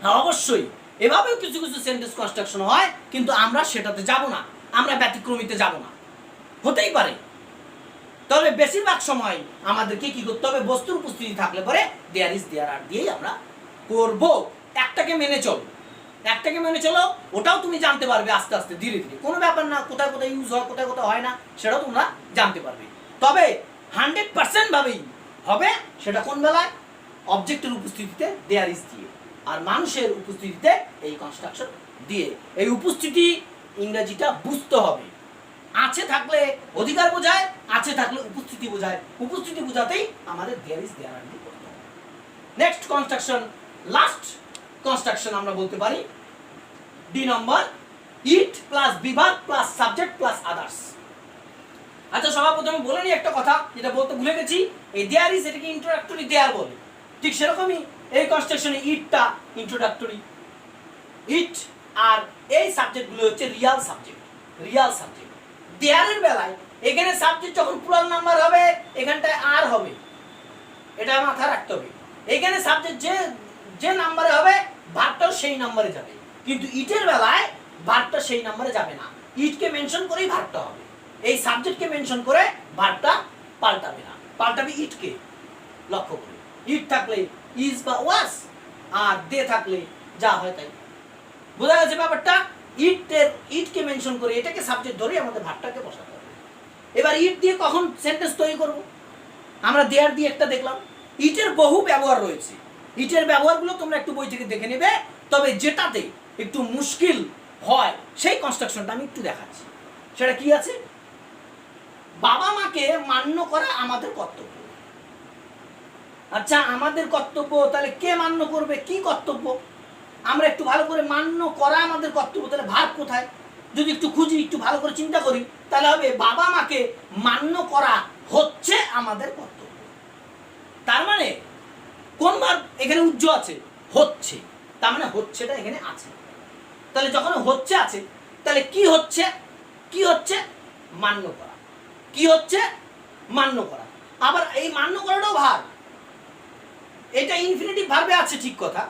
Speaker 1: হ্যাঁ, অবশ্যই এভাবেও কিছু কিছু সেন্টেন্স কনস্ট্রাকশন হয়, কিন্তু আমরা সেটাতে যাব না, আমরা ব্যতিক্রমিতে যাব না। হতেই পারে, তবে বেশিরভাগ সময় আমাদেরকে কি করতে হবে, বস্তুর উপস্থিতি থাকলে পরে দেয়ার ইজ দেয়ার আর দিয়েই আমরা করব। একটাকে মেনে চলো, একটাকে মেনে চলো, ওটাও তুমি জানতে পারবে আস্তে আস্তে ধীরে ধীরে। কোনো ব্যাপার না, কোথায় কোথায় ইউজ হয় কোথায় কোথায় হয় না সেটাও তোমরা জানতে পারবে। তবে 100% ভাবেই হবে সেটা কোন বেলায়, অবজেক্টের উপস্থিতিতে দেয়ার ইজ দিয়ে, আর মানুষের উপস্থিতিতে এই কনস্ট্রাকশন দিয়ে। এই উপস্থিতি ইংরেজিটা বুঝতে হবে। আছে থাকলে অধিকার বোঝায়, আছে থাকলে উপস্থিতি বোঝায়, উপস্থিতি বোঝাতেই আমাদের দেয়ার ইজ দেয়ার আর দিয়ে করতে হবে। নেক্সট কনস্ট্রাকশন, লাস্ট কনস্ট্রাকশন আমরা বলতে পারি ডি নম্বর, ইট প্লাস বিভাগ প্লাস সাবজেক্ট প্লাস আদার্স। আচ্ছা, সবার প্রথমে বলে নিই একটা কথা যেটা বলতে ভুলে গেছি, এই দেয়ার ইজ এটাকে ইন্ট্রোডাক্টরি দেয়ার বলে, ঠিক সেরকমই এই কনস্ট্রাকশনে ইটটা ইন্ট্রোডাক্টরি, ইট আর এই সাবজেক্টগুলো হচ্ছে রিয়াল সাবজেক্ট, রিয়াল সাবজেক্ট। দেয়ারের বেলায় এখানে সাবজেক্ট যখন প্লুরাল নাম্বার হবে এখানটায় আর হবে, এটা মাথায় রাখতে হবে। এখানে সাবজেক্ট যে যে নাম্বারে হবে ভার্বটাও সেই নাম্বারে যাবে, কিন্তু ইটের বেলায় ভার্বটা সেই নাম্বারে যাবে না, ইটকে মেনশন করেই ভার্বটা হবে। এই সাবজেক্টকে মেনশন করে ভার্বটা পাল্টাবে না, পাল্টাবে ইটকে লক্ষ্য করে। ইট থাকলে ইজ বা ওয়াজ, আর দে থাকলে যা হয় তাই। বোঝা গেছে ব্যাপারটা? ইটকে মেনশন করে এটাকে সাবজেক্ট ধরে আমাদের ভার্বটাকে বসাতে হবে। এবার ইট দিয়ে কখন সেন্টেন্স তৈরি করব? আমরা দেয়ার দিয়ে একটা দেখলাম। ইটের বহু ব্যবহার রয়েছে, ইটের ব্যবহারগুলো তোমরা একটু বই থেকে দেখে নেবে। তবে যেটাতে একটু মুশকিল হয় সেই কনস্ট্রাকশনটা আমি একটু দেখাচ্ছি। সেটা কি আছে? বাবা মাকে মান্য করা আমাদের কর্তব্য। আচ্ছা, আমাদের কর্তব্য, তাহলে কে মান্য করবে, কি কর্তব্য? আমরা একটু ভালো করে, মান্য করা আমাদের কর্তব্য, তাহলে ভার্ব কোথায়? যদি একটু খুঁজি, একটু ভালো করে চিন্তা করি, তাহলে হবে বাবা মাকে মান্য করা হচ্ছে আমাদের কর্তব্য। তার মানে কোন ভার্ব এখানে উজ্জ আছে? হচ্ছে। তার মানে হচ্ছেটা এখানে আছে। তাহলে যখন হচ্ছে আছে, তাহলে কি হচ্ছে? কি হচ্ছে? মান্য করা। কি হচ্ছে? মান্য করা। আবার এই মান্য করাটাও ভার্ব, এটা ইনফিনিটিভ ভার্বে আছে, ঠিক কথা।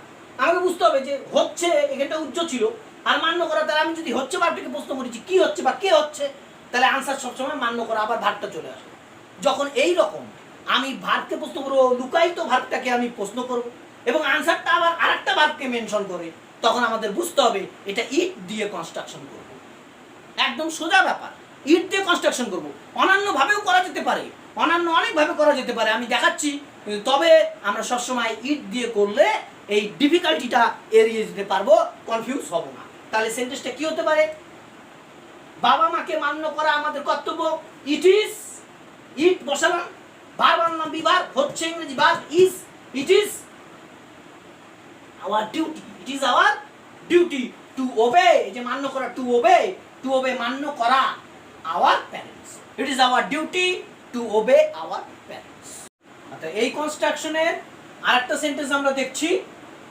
Speaker 1: আমাকে বুঝতে হবে যে হচ্ছে এখানটা উজ্জ ছিল, আর মান্য করা, তাহলে আমি যদি হচ্ছে ভার্বটাকে প্রশ্ন করেছি কি হচ্ছে বা কে হচ্ছে, তাহলে আনসার সবসময় মান্য করা, আবার ভার্বটা চলে আসে। যখন এই রকম আমি ভার্বকে প্রশ্ন করবো, লুকায়িত ভার্বটাকে আমি প্রশ্ন করব এবং আনসারটা আবার আরেকটা ভার্বকে মেনশন করে, তখন আমাদের বুঝতে হবে এটা ইট দিয়ে কনস্ট্রাকশন করব। একদম সোজা ব্যাপার, ইট দিয়ে কনস্ট্রাকশন করব। অন্যান্য ভাবেও করা যেতে পারে, অন্যান্য অনেকভাবে করা যেতে পারে, আমি দেখাচ্ছি। তবে আমরা সবসময় ইট দিয়ে করলে এই ডিফিকাল্টিটা এড়িয়ে যেতে পারবো, কনফিউজ হব না। তাহলে সেন্টেন্সটা কি হতে পারে? বাবা মাকে মান্য করা আমাদের কর্তব্য, ইট ইজ, ইট বসালাম, ভার্ব আনলাম বিভাগ, হচ্ছে ইংরেজি verb is, it is our duty, it is our duty to ওবে, এই যে মান্য করা, টু ওবে, টু ওবে মান্য করা our parents, it is our duty to ওবে our parents. আচ্ছা, এই কনস্ট্রাকশনের আরেকটা সেন্টেন্স আমরা দেখছি,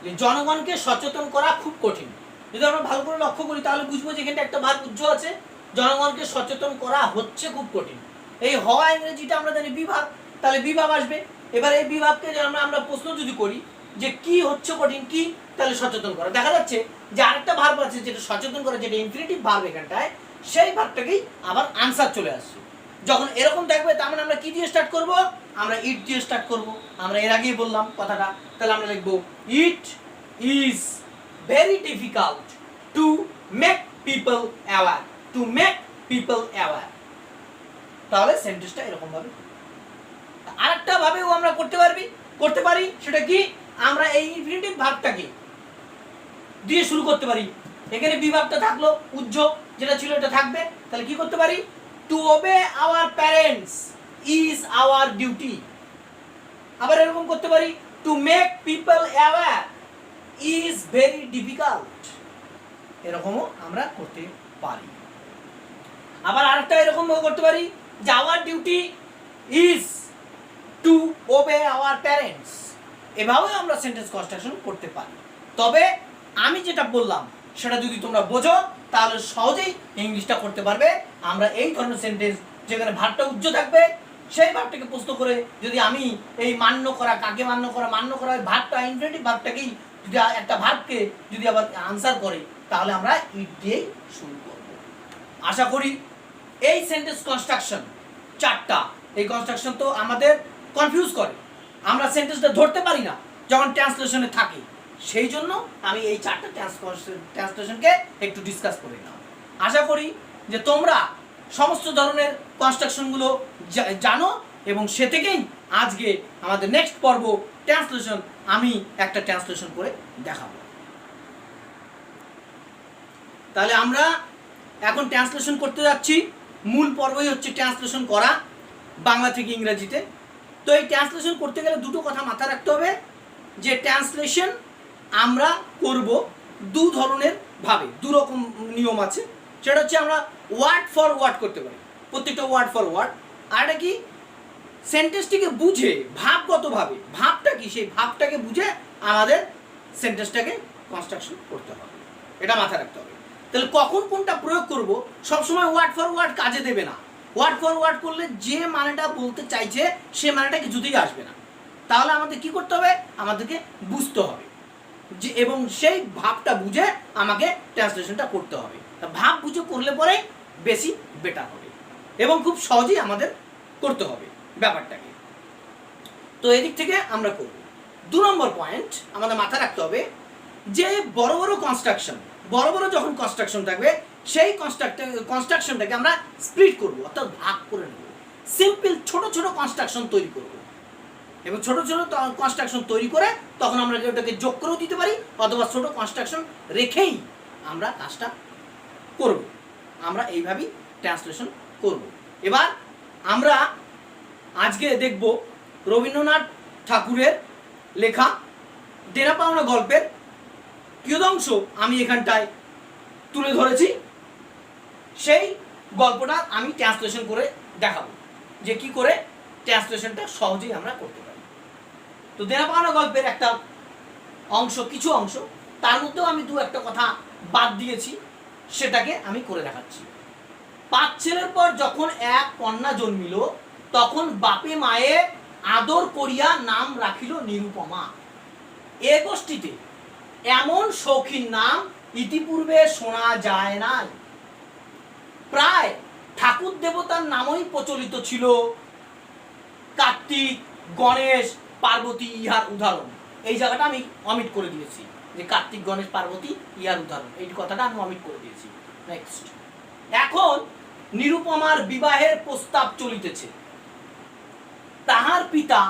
Speaker 1: যে জনগণকে সচেতন করা খুব কঠিন। যদি আমরা ভালো করে লক্ষ্য করি তাহলে বুঝবো যে এখানে একটা ভার্ব উজ্জ আছে, জনগণকে সচেতন করা হচ্ছে খুব কঠিন। এই হওয়া ইংরেজিটা আমরা জানি বিভাগ, তাহলে বিভাগ আসবে। এবার এই বিভাগকে আমরা প্রশ্ন যদি করি যে কি হচ্ছে কঠিন, কি, তাহলে সচেতন করা। দেখা যাচ্ছে যে আরেকটা ভার্ব আছে যেটা সচেতন করা, যেটা ইনফিনিটিভ ভার্ব এখানটায়, সেই ভার্বটাকেই আবার আনসার চলে আসছে। যখন এরকম দেখবে তার মানে আমরা কি দিয়ে স্টার্ট করব? আমরা ইট দিয়ে স্টার্ট করব। আমরা এর আগেই বললাম কথাটা, তাহলে আমরা লিখব it is very difficult to make people aware, to make people aware. তাহলে সেন্টেন্সটা এরকম ভাবে। আরেকটা ভাবেও আমরা করতে পারি, সেটা কি? আমরা এই ইনফিনিটিভ ভার্বটাকে দিয়ে শুরু করতে পারি। এখানে বিভাগটা থাকলো উজ্জ, যেটা ছিল এটা থাকবে, তাহলে কি করতে পারি? Two ওবে our parents is our duty. আবার এরকম করতে পারি, to make people aware is very difficult. এরকমও আমরা করতে পারি। আবার আরেকটা এরকম করতে পারি যে our duty is two ওবে our parents. এভাবেও আমরা সেন্টেন্স কনস্ট্রাকশন করতে পারি। তবে আমি যেটা বললাম সেটা যদি তোমরা বোঝো তাহলে সহজেই ইংলিশটা করতে পারবে। আমরা এই ধরনের সেন্টেন্স যেখানে ভাবটা উজ্জ থাকবে সেই ভাবটাকে প্রশ্ন করে যদি আমি এই মান্য করা, কাকে মান্য করা ভাবটা ইনফিনিটিভ ভাবটাকেই যদি একটা ভাবকে যদি আবার আনসার করে তাহলে আমরা ইট দিয়েই শুরু করব। আশা করি এই সেন্টেন্স কনস্ট্রাকশন চারটা, এই কনস্ট্রাকশন তো আমাদের কনফিউজ করে, আমরা সেন্টেন্সটা ধরতে পারি না যখন ট্রান্সলেশনে থাকে, সেই জন্য আমি এই চারটা ট্রান্সলেশনকে একটু ডিসকাস করে নিলাম। আশা করি যে তোমরা সমস্ত ধরনের কনস্ট্রাকশনগুলো জানো এবং সে থেকেই আজকে আমাদের নেক্সট পর্ব ট্রান্সলেশন আমি একটা ট্রান্সলেশন করে দেখাবো। তাহলে আমরা এখন ট্রান্সলেশন করতে যাচ্ছি। মূল পর্বই হচ্ছে ট্রান্সলেশন করা বাংলা থেকে ইংরেজিতে। তো এই ট্রান্সলেশন করতে গেলে দুটো কথা মাথায় রাখতে হবে, যে ট্রান্সলেশন আমরা করব দু ধরনের ভাবে, দু রকম নিয়ম আছে। সেটা হচ্ছে আমরা ওয়ার্ড ফর ওয়ার্ড করতে পারি, প্রত্যেকটা ওয়ার্ড ফর ওয়ার্ড। আর এটা কি, সেন্টেন্সটিকে বুঝে ভাবগতভাবে, ভাবটা কি সেই ভাবটাকে বুঝে আমাদের সেন্টেন্সটাকে কনস্ট্রাকশন করতে হবে, এটা মাথায় রাখতে হবে। তাহলে কখন কোনটা প্রয়োগ করব, সবসময় ওয়ার্ড ফর ওয়ার্ড কাজে দেবে না। ওয়ার্ড ফর ওয়ার্ড করলে যে মানেটা বলতে চাইছে সে মানেটা কিছুতেই আসবে না। তাহলে আমাদের কি করতে হবে, আমাদেরকে বুঝতে হবে যে, এবং সেই ভাবটা বুঝে আমাকে ট্রান্সলেশনটা করতে হবে। ভাব বুঝে করলে পরে বেশি বেটার হবে এবং খুব সহজেই আমাদের করতে হবে ব্যাপারটাকে। তো এদিক থেকে আমরা করব। 2 নম্বর পয়েন্ট আমাদের মাথায় রাখতে হবে যে বড় বড় যখন কনস্ট্রাকশন থাকবে সেই কনস্ট্রাকশনটাকে আমরা স্প্লিট করব, অর্থাৎ ভাগ করে নেব। সিম্পল ছোট ছোট কনস্ট্রাকশন তৈরি করব এবং ছোট ছোট কনস্ট্রাকশন তৈরি করে তখন আমরা ওটাকে যোগ করেও দিতে পারি, অথবা ছোট কনস্ট্রাকশন রেখেই আমরা কাজটা করব। আমরা এইভাবেই ট্রান্সলেশন করব। এবার আমরা আজকে দেখব রবীন্দ্রনাথ ঠাকুরের লেখা দেনা পাওনা গল্পের কিয়দংশ আমি এখানটায় তুলে ধরেছি। সেই গল্পটা আমি ট্রান্সলেশন করে দেখাবো যে কি করে ট্রান্সলেশনটা সহজেই আমরা করতে পারি। তো দেনা পাওনা গল্পের একটা অংশ, কিছু অংশ, তার মধ্যেও আমি দু একটা কথা বাদ দিয়েছি, সেটাকে আমি করে দেখাচ্ছি। 5 ছেলের পর যখন এক কন্যা জন্মিল, তখন বাপে মায়ে আদর করিয়া নাম রাখিল নিরুপমা। এ গোষ্ঠীতে এমন শৌখিন নাম ইতিপূর্বে শোনা যায় নাই। প্রায় ঠাকুর দেবতার নামই প্রচলিত ছিল। কার্তিক, গণেশ, পার্বতী ইহার উদাহরণ। এই জায়গাটা আমি অমিট করে দিয়েছি, যে কার্তিক, গণেশ, পার্বতী ইহার উদাহরণ, এই কথাটা আমি অমিট করে দিয়েছি। নেক্সট, এখন নিরুপমার বিবাহের প্রস্তাব চলিতেছে। তাহার পিতা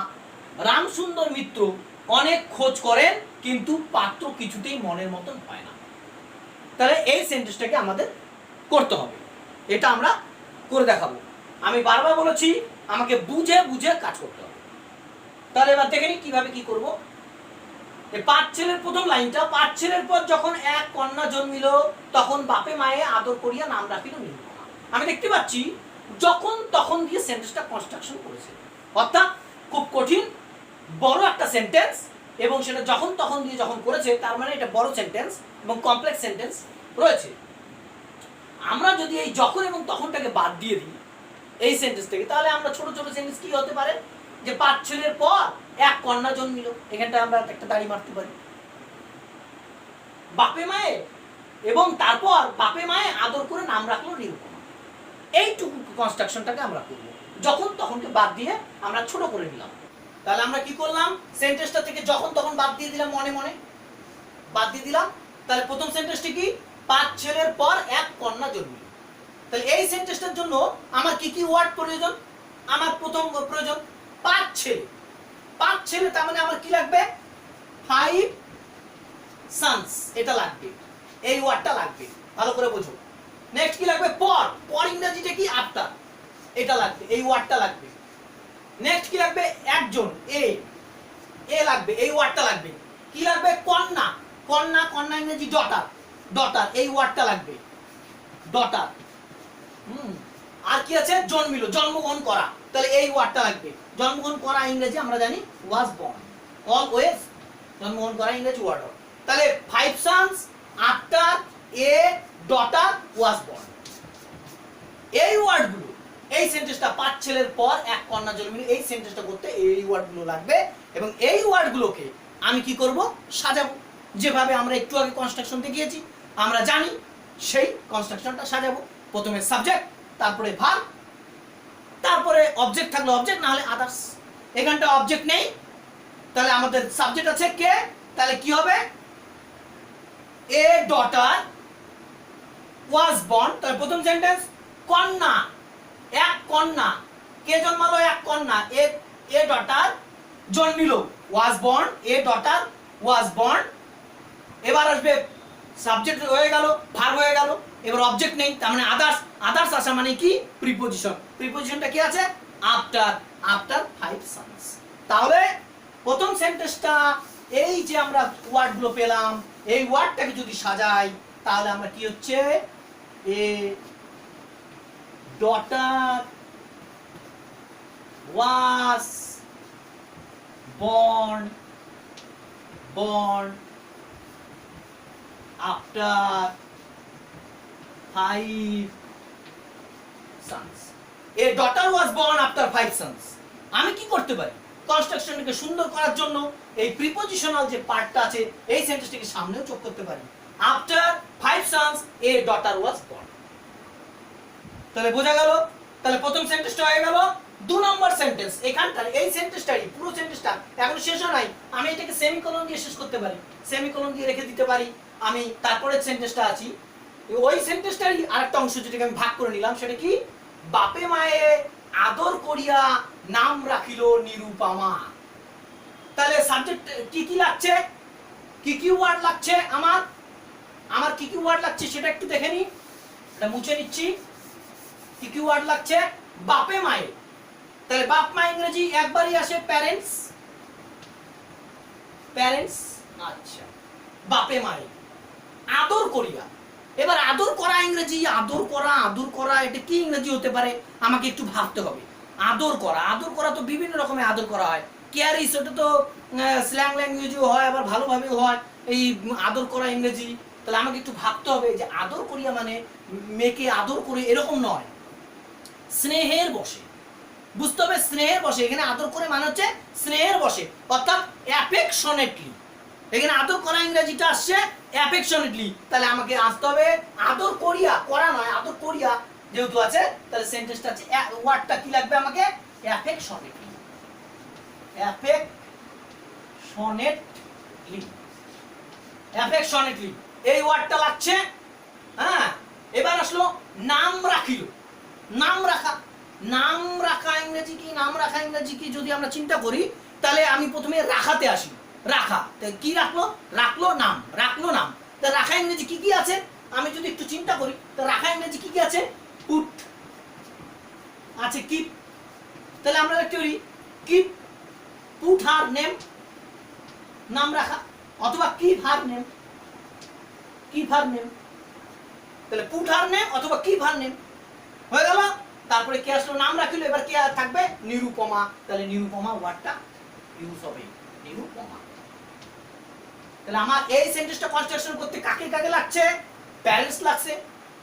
Speaker 1: রামসুন্দর মিত্র অনেক খোঁজ করেন, কিন্তু পাত্র কিছুতেই মনের মতন হয় না। তাহলে এই সেন্টেন্সটাকে আমাদের করতে হবে, এটা আমরা করে দেখাবো। আমি বারবার বলেছি আমাকে বুঝে বুঝে কাজ করতে হবে। তাহলে এবার দেখে নিই কিভাবে কি করব। 5 ছেলের প্রথম লাইনটা, 5 ছেলের পর যখন এক কন্যা জন্মিল, তখন বাপে মায়ে আদর করিয়া নাম রাখিল নিরুপমা। আমি দেখতে পাচ্ছি যখন তখন দিয়ে সেন্টেন্সটা কনস্ট্রাকশন করেছে, অর্থাৎ খুব কঠিন বড় একটা সেন্টেন্স, এবং সেটা যখন তখন দিয়ে যখন করেছে, তার মানে এটা বড় সেন্টেন্স এবং কমপ্লেক্স সেন্টেন্স রয়েছে। আমরা যদি এই যখন এবং তখনটাকে বাদ দিয়ে দিই এই সেন্টেন্স থেকে, তাহলে আমরা ছোট ছোট সেন্টেন্স কি হতে পারে, যে 5 ছেলের পর এক কন্যা জন্মিল, এখানটা আমরা একটা দাড়ি মারতে পারি। বাপে মায়ে, এবং তারপর বাপে মায়ে আদর করে নাম রাখলো নিরুপমা। এইটুকু কনস্ট্রাকশনটাকে আমরা করব, যখন তখনকে বাদ দিয়ে আমরা ছোট করে নিলাম। তাহলে আমরা কি করলাম, সেন্টেন্সটা থেকে যখন তখন বাদ দিয়ে দিলাম, মনে মনে বাদ দিয়ে দিলাম। তাহলে প্রথম সেন্টেন্সটি কি, 5 ছেলের পর এক কন্যা জন্মিল। তাহলে এই সেন্টেন্সটার জন্য আমার কি কি ওয়ার্ড প্রয়োজন, আমার প্রথম প্রয়োজন 5 ছেলে। 5 ছেলে, তার মানে আমার কি লাগবে, 5 সন্স, এটা লাগবে, এই ওয়ার্ডটা লাগবে, ভালো করে বোঝো। নেক্সট কি লাগবে, পর, পর ইংরেজিতে কি, আফটার, এটা লাগবে, এই ওয়ার্ডটা লাগবে। নেক্সট কি লাগবে, একজন, এ লাগবে, এই ওয়ার্ডটা লাগবে। কি লাগবে, কন্যা, কন্যা, কন্যা ইংরেজি ডটার, ডটার, এই ওয়ার্ডটা লাগবে, ডটার। আর কি আছে, জন্মিল, জন্মগ্রহণ করা, তাহলে এই ওয়ার্ডটা লাগবে। জন্মগ্রহণ করা ইংরেজি আমরা জানি ওয়াজ বর্ন, অলওয়েজ জন্মগ্রহণ করা ইংরেজি ওয়ার্ড। তাহলে 5 sons, after, A daughter was born. এই ওয়ার্ডগুলো, এই সেন্টেন্সটা 5 ছেলের পর এক কন্যা জন্মিল, এই সেন্টেন্সটা করতে এই ওয়ার্ডগুলো লাগবে এবং এই ওয়ার্ডগুলোকে আমি কি করব, সাজাবো। যেভাবে আমরা একটু আগে কনস্ট্রাকশন দেখিয়েছি, আমরা জানি সেই কনস্ট্রাকশনটা সাজাবো। প্রথমে সাবজেক্ট, তারপরে ভার্ব, তারপরে অবজেক্ট থাকলে অবজেক্ট, না হলে আদার্স। এখানটা অবজেক্ট নেই, তাহলে আমাদের সাবজেক্ট আছে কে, তাহলে কি হবে, এ ডটার ওয়াজ বর্ন। তাহলে প্রথম সেন্টেন্স, কন্যা, এক কন্যা, কে জন্মালো, এক কন্যা, এ ডটার জন্মিল, was born, a daughter was born. এবার আসবে সাবজেক্ট হয়ে গেল, ভার্ব হয়ে গেল, এবার অবজেক্ট নেই, তার মানে আদার্স। আদার্স আসা মানে কি, প্রিপোজিশন। প্রিপোজিশনটা কি আছে, আফটার, আফটার 5 sons। তাহলে প্রথম সেন্টেন্সটা, এই যে আমরা ওয়ার্ডগুলো পেলাম, এই ওয়ার্ডটাকে যদি সাজাই তাহলে আমরা কি হচ্ছে, এ daughter was born after 5 sons। A daughter was born after 5 sons। আমি কি করতে পারি, কনস্ট্রাকশনকে সুন্দর করার জন্য এই প্রিপোজিশনাল যে পার্টটা আছে এই সেন্টেন্সটাকে সামনেও যোগ করতে পারি, after 5 sons a daughter was born। তাহলে বোঝা গেল। তাহলে প্রথম সেন্টেন্সটা হয়ে গেল। 2 নম্বর সেন্টেন্স, এখানকার এই সেন্টেন্সটাই পুরো সেন্টেন্সটা এখন শেষ হয় নাই, আমি এটাকে সেমিকোলন দিয়ে শেষ করতে পারি, সেমিকোলন দিয়ে রেখে দিতে পারি আমি। তারপরে সেন্টেন্সটা আছি, ওই সেন্টেন্সটারই আরেকটা অংশ যেটাকে আমি ভাগ করে নিলাম, সেটা কি, বাপে মায়ে আদর করিয়া নাম রাখিল নিরুপমা। তাহলে সাবজেক্ট কি কি লাগছে, কি কি ওয়ার্ড লাগছে, আমার কি কি ওয়ার্ড লাগছে সেটা একটু দেখে নি, এটা মুছে নিচ্ছি। কি কি ওয়ার্ড লাগছে, বাপে মায়ে, তাহলে বাপ মা ইংরেজি একবারই আসে প্যারেন্টস, প্যারেন্টস। আচ্ছা, বাপে মায়ে আদর করিয়া, এবার আদর করা ইংরেজি, আদর করা এটা কি ইংরেজি হতে পারে, আমাকে একটু ভাবতে হবে। আদর করা তো বিভিন্ন রকমের আদর করা হয়, কেয়ার ইস, ওটা তো স্ল্যাং ল্যাঙ্গুয়েজও হয়, আবার ভালোভাবেও হয় এই আদর করা ইংরেজি। তাহলে আমাকে একটু ভাবতে হবে যে আদর করিয়া মানে মেয়েকে আদর করে এরকম নয়, স্নেহের বসে, বুঝতে হবে স্নেহের বসে। এখানে আদর করে মানে হচ্ছে স্নেহের বসে, অর্থাৎ অ্যাফেকশনেটলি। এখানে আদর করা ইংরেজিটা আসছে অ্যাফেকশনেটলি, তাহলে আমাকে আসতে হবে আদর করিয়া, করা নয়, আদর করিয়া যেহেতু আছে, তাহলে সেন্টেন্সটা আছে, ওয়ার্ডটা কি লাগবে আমাকে, অ্যাফেকশনেটলি, অ্যাফেকশনেটলি, অ্যাফেকশনেটলি এই ওয়ার্ডটা লাগছে। হ্যাঁ, এবার আসলো নাম রাখিল, নাম রাখা ইংরেজি কি, নাম রাখা ইংরেজি কি যদি আমরা চিন্তা করি, তাহলে আমি প্রথমে রাখাতে আসি, রাখা কি, রাখলো নাম, তা রাখা ইংরেজি কি কি আছে, আমি যদি একটু চিন্তা করি, তো রাখা ইংরেজি কি কি আছে, পুট আছে, কিপ। তাহলে আমরা লিখতে পারি কিপ পুট হার নেম, নাম রাখা, অথবা কিপ হার নেম, তাহলে পুট হার নেম অথবা কিপ হার নেম হয়ে গেল। তারপরে কে আসলো, নাম রাখিল, এবার কে থাকবে, নিরুপমা। তাহলে নিরুপমা ওয়ার্ডটা ইউজ হবে, নিরুপমা। তাহলে আমার এই সেন্টেন্সটা কনস্ট্রাকশন করতে কাকে কাকে লাগছে, প্যারেন্টস লাগছে,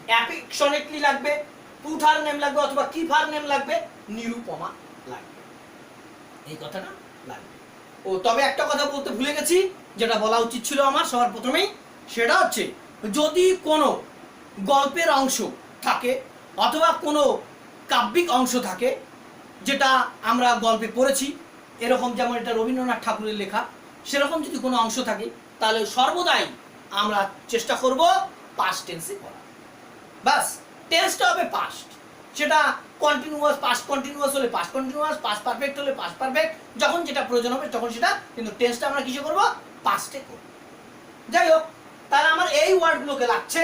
Speaker 1: অ্যাফেকশনেটলি লাগবে, পুট হার নেম লাগবে, অথবা কিপ হার নেম লাগবে, নিরুপমা লাগবে, এই কথাটা লাগবে। ও তবে একটা কথা বলতে ভুলে গেছি, যেটা বলা উচিত ছিল আমার সবার প্রথমেই, সেটা হচ্ছে যদি কোনো গল্পের অংশ থাকে অথবা কোনো কাব্যিক অংশ থাকে, যেটা আমরা গল্পে পড়েছি, এরকম যেমন এটা রবীন্দ্রনাথ ঠাকুরের লেখা, সেরকম যদি কোনো অংশ থাকে, তাহলে সর্বদাই আমরা চেষ্টা করব পাস্ট টেন্সে করা। বাস, টেন্সটা হবে পাস্ট, সেটা কন্টিনিউয়াস, পাস্ট কন্টিনিউয়াস হলে পাস্ট কন্টিনিউয়াস, পাস্ট পারফেক্ট হলে পাস্ট পারফেক্ট, যখন যেটা প্রয়োজন হবে তখন সেটা, কিন্তু টেন্সটা আমরা কিসে করব, পাস্টে করব। যাই হোক, তাহলে আমার এই ওয়ার্ডগুলোকে লাগছে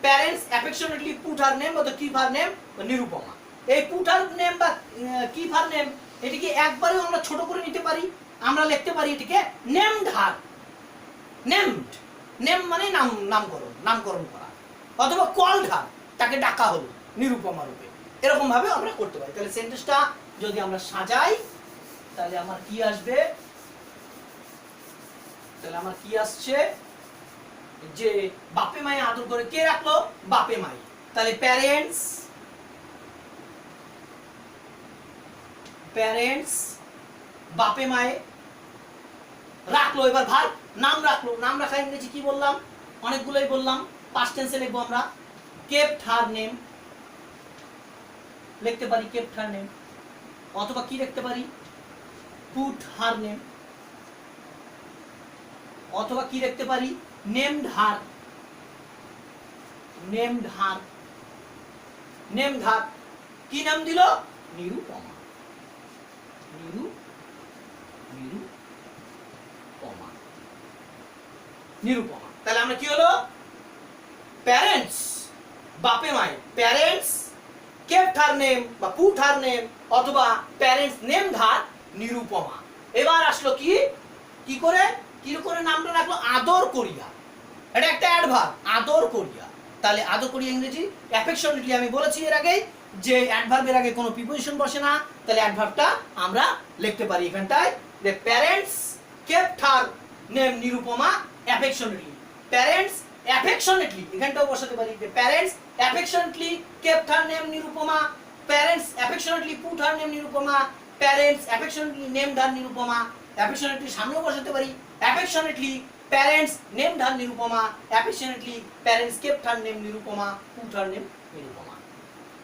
Speaker 1: parents, affectionately, put her name অথবা কিপ হার নেম, নিরুপমা। এই পুট হার নেম বা কিপ হার নেম, এটিকে একবারেও আমরা ছোট করে নিতে পারি, আমরা লিখতে পারি এটিকে নেমড হার, নেমড, নেম মানে নামকরণ করা, অথবা কল্ড হার, তাকে ডাকা হলো নিরুপমা রূপে, এরকম ভাবে আমরা করতে পারি। তাহলে সেন্টেন্সটা যদি আমরা সাজাই, তাহলে আমার কি আসবে, তাহলে আমার কি আসছে, যে বাপে মায়ে আদর করে, কে রাখলো? বাপে মায়ে। তাহলে প্যারেন্টস, প্যারেন্টস বাপে মায়ে রাখলো। এবার ভার্ব নাম রাখলো। নাম রাখা ইংরেজি কি বললাম? অনেকগুলোই বললাম। পাস্ট টেন্সে লিখবো আমরা কেপ্ট হার নেম, লিখতে পারি কেপ্ট হার নেম, অথবা কি লিখতে পারি? পুট হার নেম, অথবা কি লিখতে পারি? নেমড হার, নেমড হার। নেমড হার কি নাম দিল? নিরুপমা, নিরুপমা, নিরুপমা। তাহলে আমরা কি হলো? প্যারেন্টস বাপে মায়ে, প্যারেন্টস কেপ্ট হার নেম বা পুট হার নেম, অথবা প্যারেন্টস নেমড হার নিরুপমা। এবার আসলো কি, কি করে নামটা রাখলো? আদর করিয়া। এটা একটা অ্যাডভার্ব, আদর করিয়া। তাহলে আদর করিয়া ইংরেজি অ্যাফেকশনেটলি। আমি বলেছি এর আগে যে অ্যাডভার্বের আগে কোনো প্রিপোজিশন বসে না, তাহলে অ্যাডভার্বটা আমরা লিখতে পারি এখানটায় যে parents kept her name Nirupama affectionately. Parents affectionately এখানটাও বসাতে পারি যে parents affectionately kept her name Nirupama, parents affectionately put her name Nirupama, parents affectionately named her Nirupama. Affectionately সামনেও বসাতে পারি affectionately parents named her Nirupama, affectionately parents kept her name Nirupama, put her name Nirupama.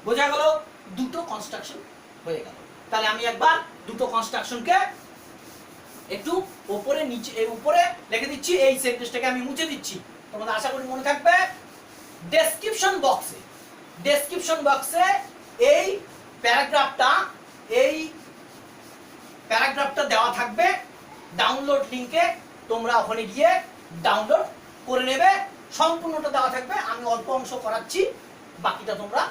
Speaker 1: বোঝা গেল? দুটো কনস্ট্রাকশন হয়ে গেল। তাহলে আমি একবার দুটো কনস্ট্রাকশনকে একটু উপরে নিচে, উপরে লিখে দিচ্ছি। এই সেন্টেন্সটাকে আমি মুছে দিচ্ছি, তোমাদের আশা করি মনে থাকবে। ডেসক্রিপশন বক্সে, ডেসক্রিপশন বক্সে এই প্যারাগ্রাফটা দেওয়া থাকবে। ডাউনলোড লিংকে তোমরা ওখানে গিয়ে ডাউনলোড করে নেবে। সম্পূর্ণটা দেওয়া থাকবে, আমি অল্প অংশ করাচ্ছি, বাকিটা তোমরা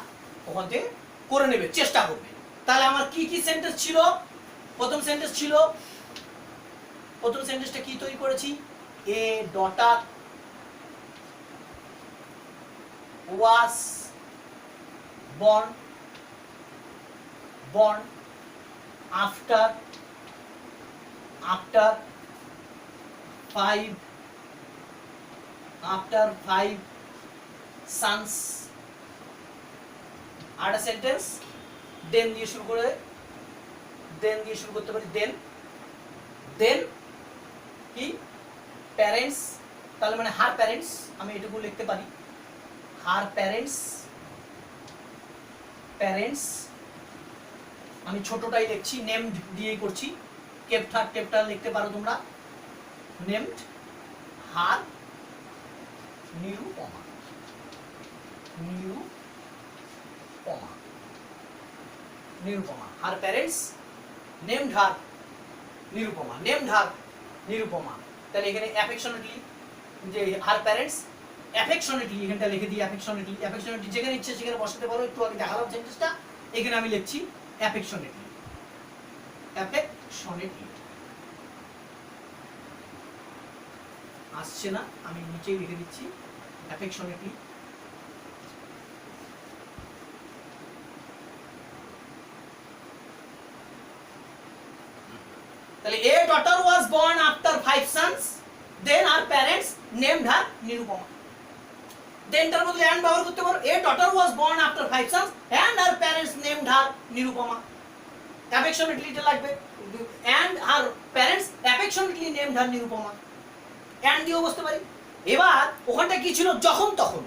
Speaker 1: ওখান থেকে করে নেবে, চেষ্টা করবে। তাহলে আমার কি কি সেন্টেন্স ছিল? প্রথম সেন্টেন্স ছিল, প্রথম সেন্টেন্সটা কি তৈরি করেছি? এ daughter was born after 5 sons। আর একটা সেন্টেন্স দেন দিয়ে শুরু করতে পারি। দেন কি? প্যারেন্টস, তাহলে মানে হার প্যারেন্টস, আমি এটুকু লিখতে পারি হার প্যারেন্টস। আমি ছোটটাই লিখছি, নেমড দিয়েই করছি। কেপ্ট হার লিখতে পারো তোমরা, named her Nirupama, her parents named her Nirupama. তাহলে এখানে অ্যাফেকশনেটলি, যে হার প্যারেন্টস অ্যাফেকশনেটলি, এখানটা লিখে দিই অ্যাফেকশনেটলি যেখানে ইচ্ছে সেখানে বসাতে পারো। একটু আগে দেখালাম সেন্টেন্সটা, এখানে আমি লিখছি অ্যাফেকশনেটলি। আসছে না, আমি নিচেই লিখে দিচ্ছি অ্যাফেকশনেটলি। তাহলে a daughter was born after 5 sons, then her parents named her Nirupama। দেনটার বদলে and ব্যবহার করতে পারো, a daughter was born after 5 sons and her parents named her Nirupama। affectionately এটা লাগবে, and her parents affectionately named her Nirupama, and দিয়েও বসতে পারি। এবার ওখানটা কি ছিল? যখন তখন।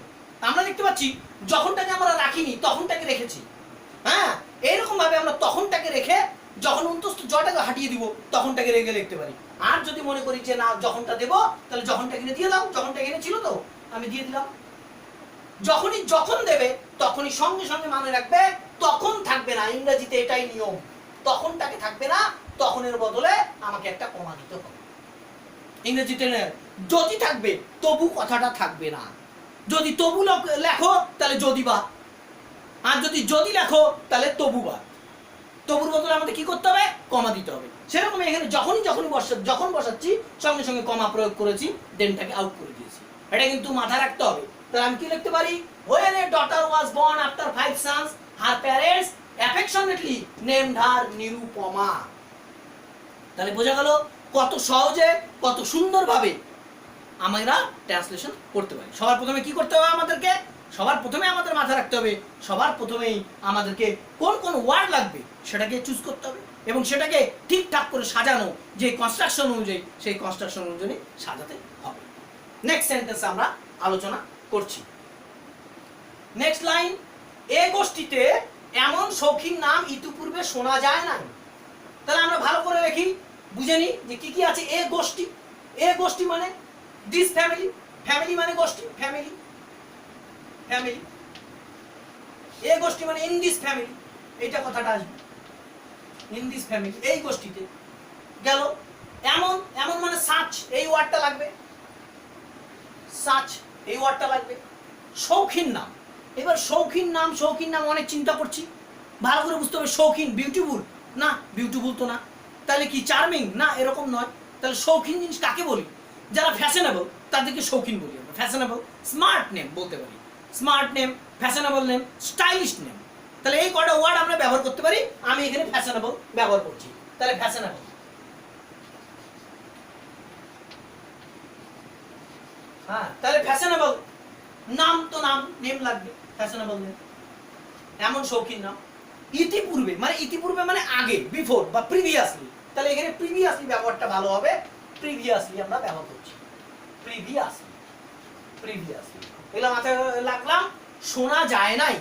Speaker 1: আমরা দেখতে পাচ্ছি যখনটাকে আমরা রাখিনি, তখনটাকে রেখেছি। হ্যাঁ, এইরকম ভাবে আমরা তখনটাকে রেখে যখন অন্তস্থ জটাকে হাঁটিয়ে দিব, তখনটাকে রেখে লিখতে পারি। আর যদি মনে করি যে না যখনটা দেব, তাহলে যখনটা এখানে দিয়ে দাও। যখনটা এখানে ছিল তো, আমি দিয়ে দিলাম। যখনই যখন দেবে তখনই সঙ্গে সঙ্গে মনে রাখবে তখন থাকবে না। ইংরেজিতে এটাই নিয়ম, তখনটাকে থাকবে না, তখনের বদলে আমাকে একটা কমা দিতে হবে। ইংরেজিতে যদি থাকবে তবু কথাটা থাকবে না। যদি তবু লেখো তাহলে যদি বা, আর যদি লেখো তাহলে তবু বা। তবুর বদলে আমাদের কি করতে হবে? কমা দিতে হবে। সেরকম এখানে যখন বসাচ্ছি সঙ্গে সঙ্গে কমা প্রয়োগ করেছি, দেনটাকে আউট করে দিয়েছি। এটা কিন্তু মাথায় রাখতে হবে। তাহলে আমি কি লিখতে পারি? when a daughter was born after 5 sons, her parents affectionately named her Nirupama। তাহলে বোঝা গেল কত সহজে, কত সুন্দরভাবে আমরা ট্রান্সলেশন করতে পারি। সবার প্রথমে কি করতে হবে আমাদেরকে? সবার প্রথমে আমাদের মাথায় রাখতে হবে, সবার প্রথমেই আমাদেরকে কোন কোন ওয়ার্ড লাগবে সেটাকে চুজ করতে হবে এবং সেটাকে ঠিকঠাক করে সাজানো, যে কনস্ট্রাকশন অনুযায়ী সেই কনস্ট্রাকশন অনুযায়ী সাজাতে হবে। নেক্সট সেন্টেন্স আমরা আলোচনা করছি। নেক্সট লাইন, এ গোষ্ঠীতে এমন শৌখিন নাম ইতিপূর্বে শোনা যায় না। তাহলে আমরা ভালো করে দেখি, বুঝে নিই যে কি কি আছে। এ গোষ্ঠী, এ গোষ্ঠী মানে দিস ফ্যামিলি, ফ্যামিলি মানে গোষ্ঠী, ফ্যামিলি, ফ্যামিলি। এ গোষ্ঠী মানে ইন দিস ফ্যামিলি, এইটা কথাটা আসবে, ইন দিস ফ্যামিলি, এই গোষ্ঠীতে। গেল এমন, এমন মানে সাচ, এই ওয়ার্ডটা লাগবে, সাচ এই ওয়ার্ডটা লাগবে। শৌখিন নাম, এবার শৌখিন নাম, শৌখিন নাম অনেক চিন্তা করছি, ভালো করে বুঝতে হবে। শৌখিন, বিউটিফুল না, বিউটিফুল তো না। তাহলে কি চার্মিং না, এরকম নয়। তাহলে শৌখিন জিনিস কাকে বলি? যারা ফ্যাশনেবল তাদেরকে শৌখিন বলি আমরা। ফ্যাশনেবল, স্মার্ট নেম বলতে পারি, smart name, fashionable name, stylish name. তাহলে এই কয়টা ওয়ার্ড আমরা ব্যবহার করতে পারি। আমি এখানে ফ্যাশনেবল ব্যবহার করছি, তাহলে ফ্যাশনেবল। হ্যাঁ, তাহলে ফ্যাশনেবল নাম, তো নাম, নেম লাগবে, ফ্যাশনেবল নেম। এমন শৌখিন নাম। ইতিপূর্বে মানে, ইতিপূর্বে মানে আগে, বিফোর বা প্রিভিয়াসলি। তাহলে এখানে প্রিভিয়াসলি ব্যবহারটা ভালো হবে, প্রিভিয়াসলি আমরা ব্যবহার করছি, প্রিভিয়াসলি, প্রিভিয়াসলি। এগুলো মাথায় রাখলাম। শোনা যায় নাই,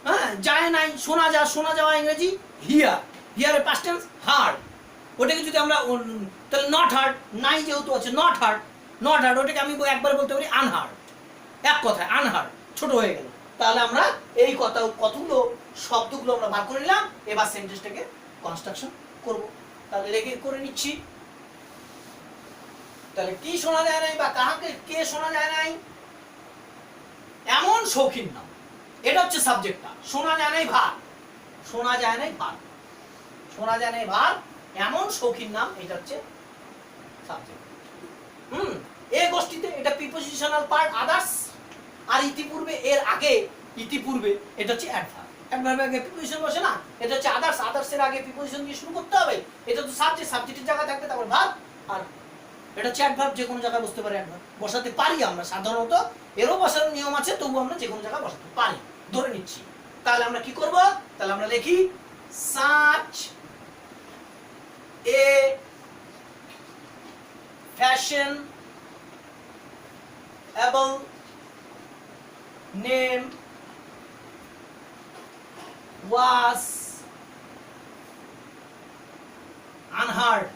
Speaker 1: হ্যাঁ, যায় নাই, শোনা যা, শোনা যাওয়া ইংরেজি হিয়ার, হিয়ারের পাস্ট টেন্স হার্ড। ওটাকে যদি আমরা, তাহলে নট হার্ড, নাই যেহেতু আছে, নট হার্ড, নট হার্ড, ওটাকে আমি একবার বলতে পারি আনহার্ড, এক কথায় আনহার্ড, ছোট হয়ে গেল। তাহলে আমরা এই কতগুলো শব্দগুলো আমরা বার করে নিলাম, এবার সেন্টেন্সটাকে কনস্ট্রাকশন করব। তাহলে রেখে করে নিচ্ছি। তাহলে কি শোনা যায় নাই বা কাহাকে কে শোনা যায় নাই? এমন শৌখিন নাম, এটা হচ্ছে সাবজেক্টটা। শোনা যায় নাই ভার, শোনা যায় নাই ভার, শোনা যায় নাই ভার, এমন শৌখিন নাম, এটা হচ্ছে সাবজেক্ট। এ গোষ্ঠীতে এটা প্রিপোজিশনাল পার্ট আদার্স, আর ইতিপূর্বে, এর আগে, ইতিপূর্বে এটা হচ্ছে অ্যাডভার্ব, অ্যাডভার্বের আগে প্রিপোজিশন বসে না, এটা হচ্ছে আদার্স, আদার্সের আগে প্রিপোজিশন দিয়ে শুরু করতে হবে। এটা তো সাবজেক্ট, সাবজেক্টের জায়গা থাকবে তারপর ভার্ব, আর এটা হচ্ছে অ্যাডভার্ব, যে কোনো জায়গায় বসতে পারে, অ্যাডভার্ব বসাতে পারি আমরা সাধারণত, এরও বসানোর নিয়ম আছে, তবু আমরা যে কোনো জায়গায় বসাতে পারি, ধরে নিচ্ছি। তাহলে আমরা কি করব? তাহলে আমরা লিখি such a fashionable name was unheard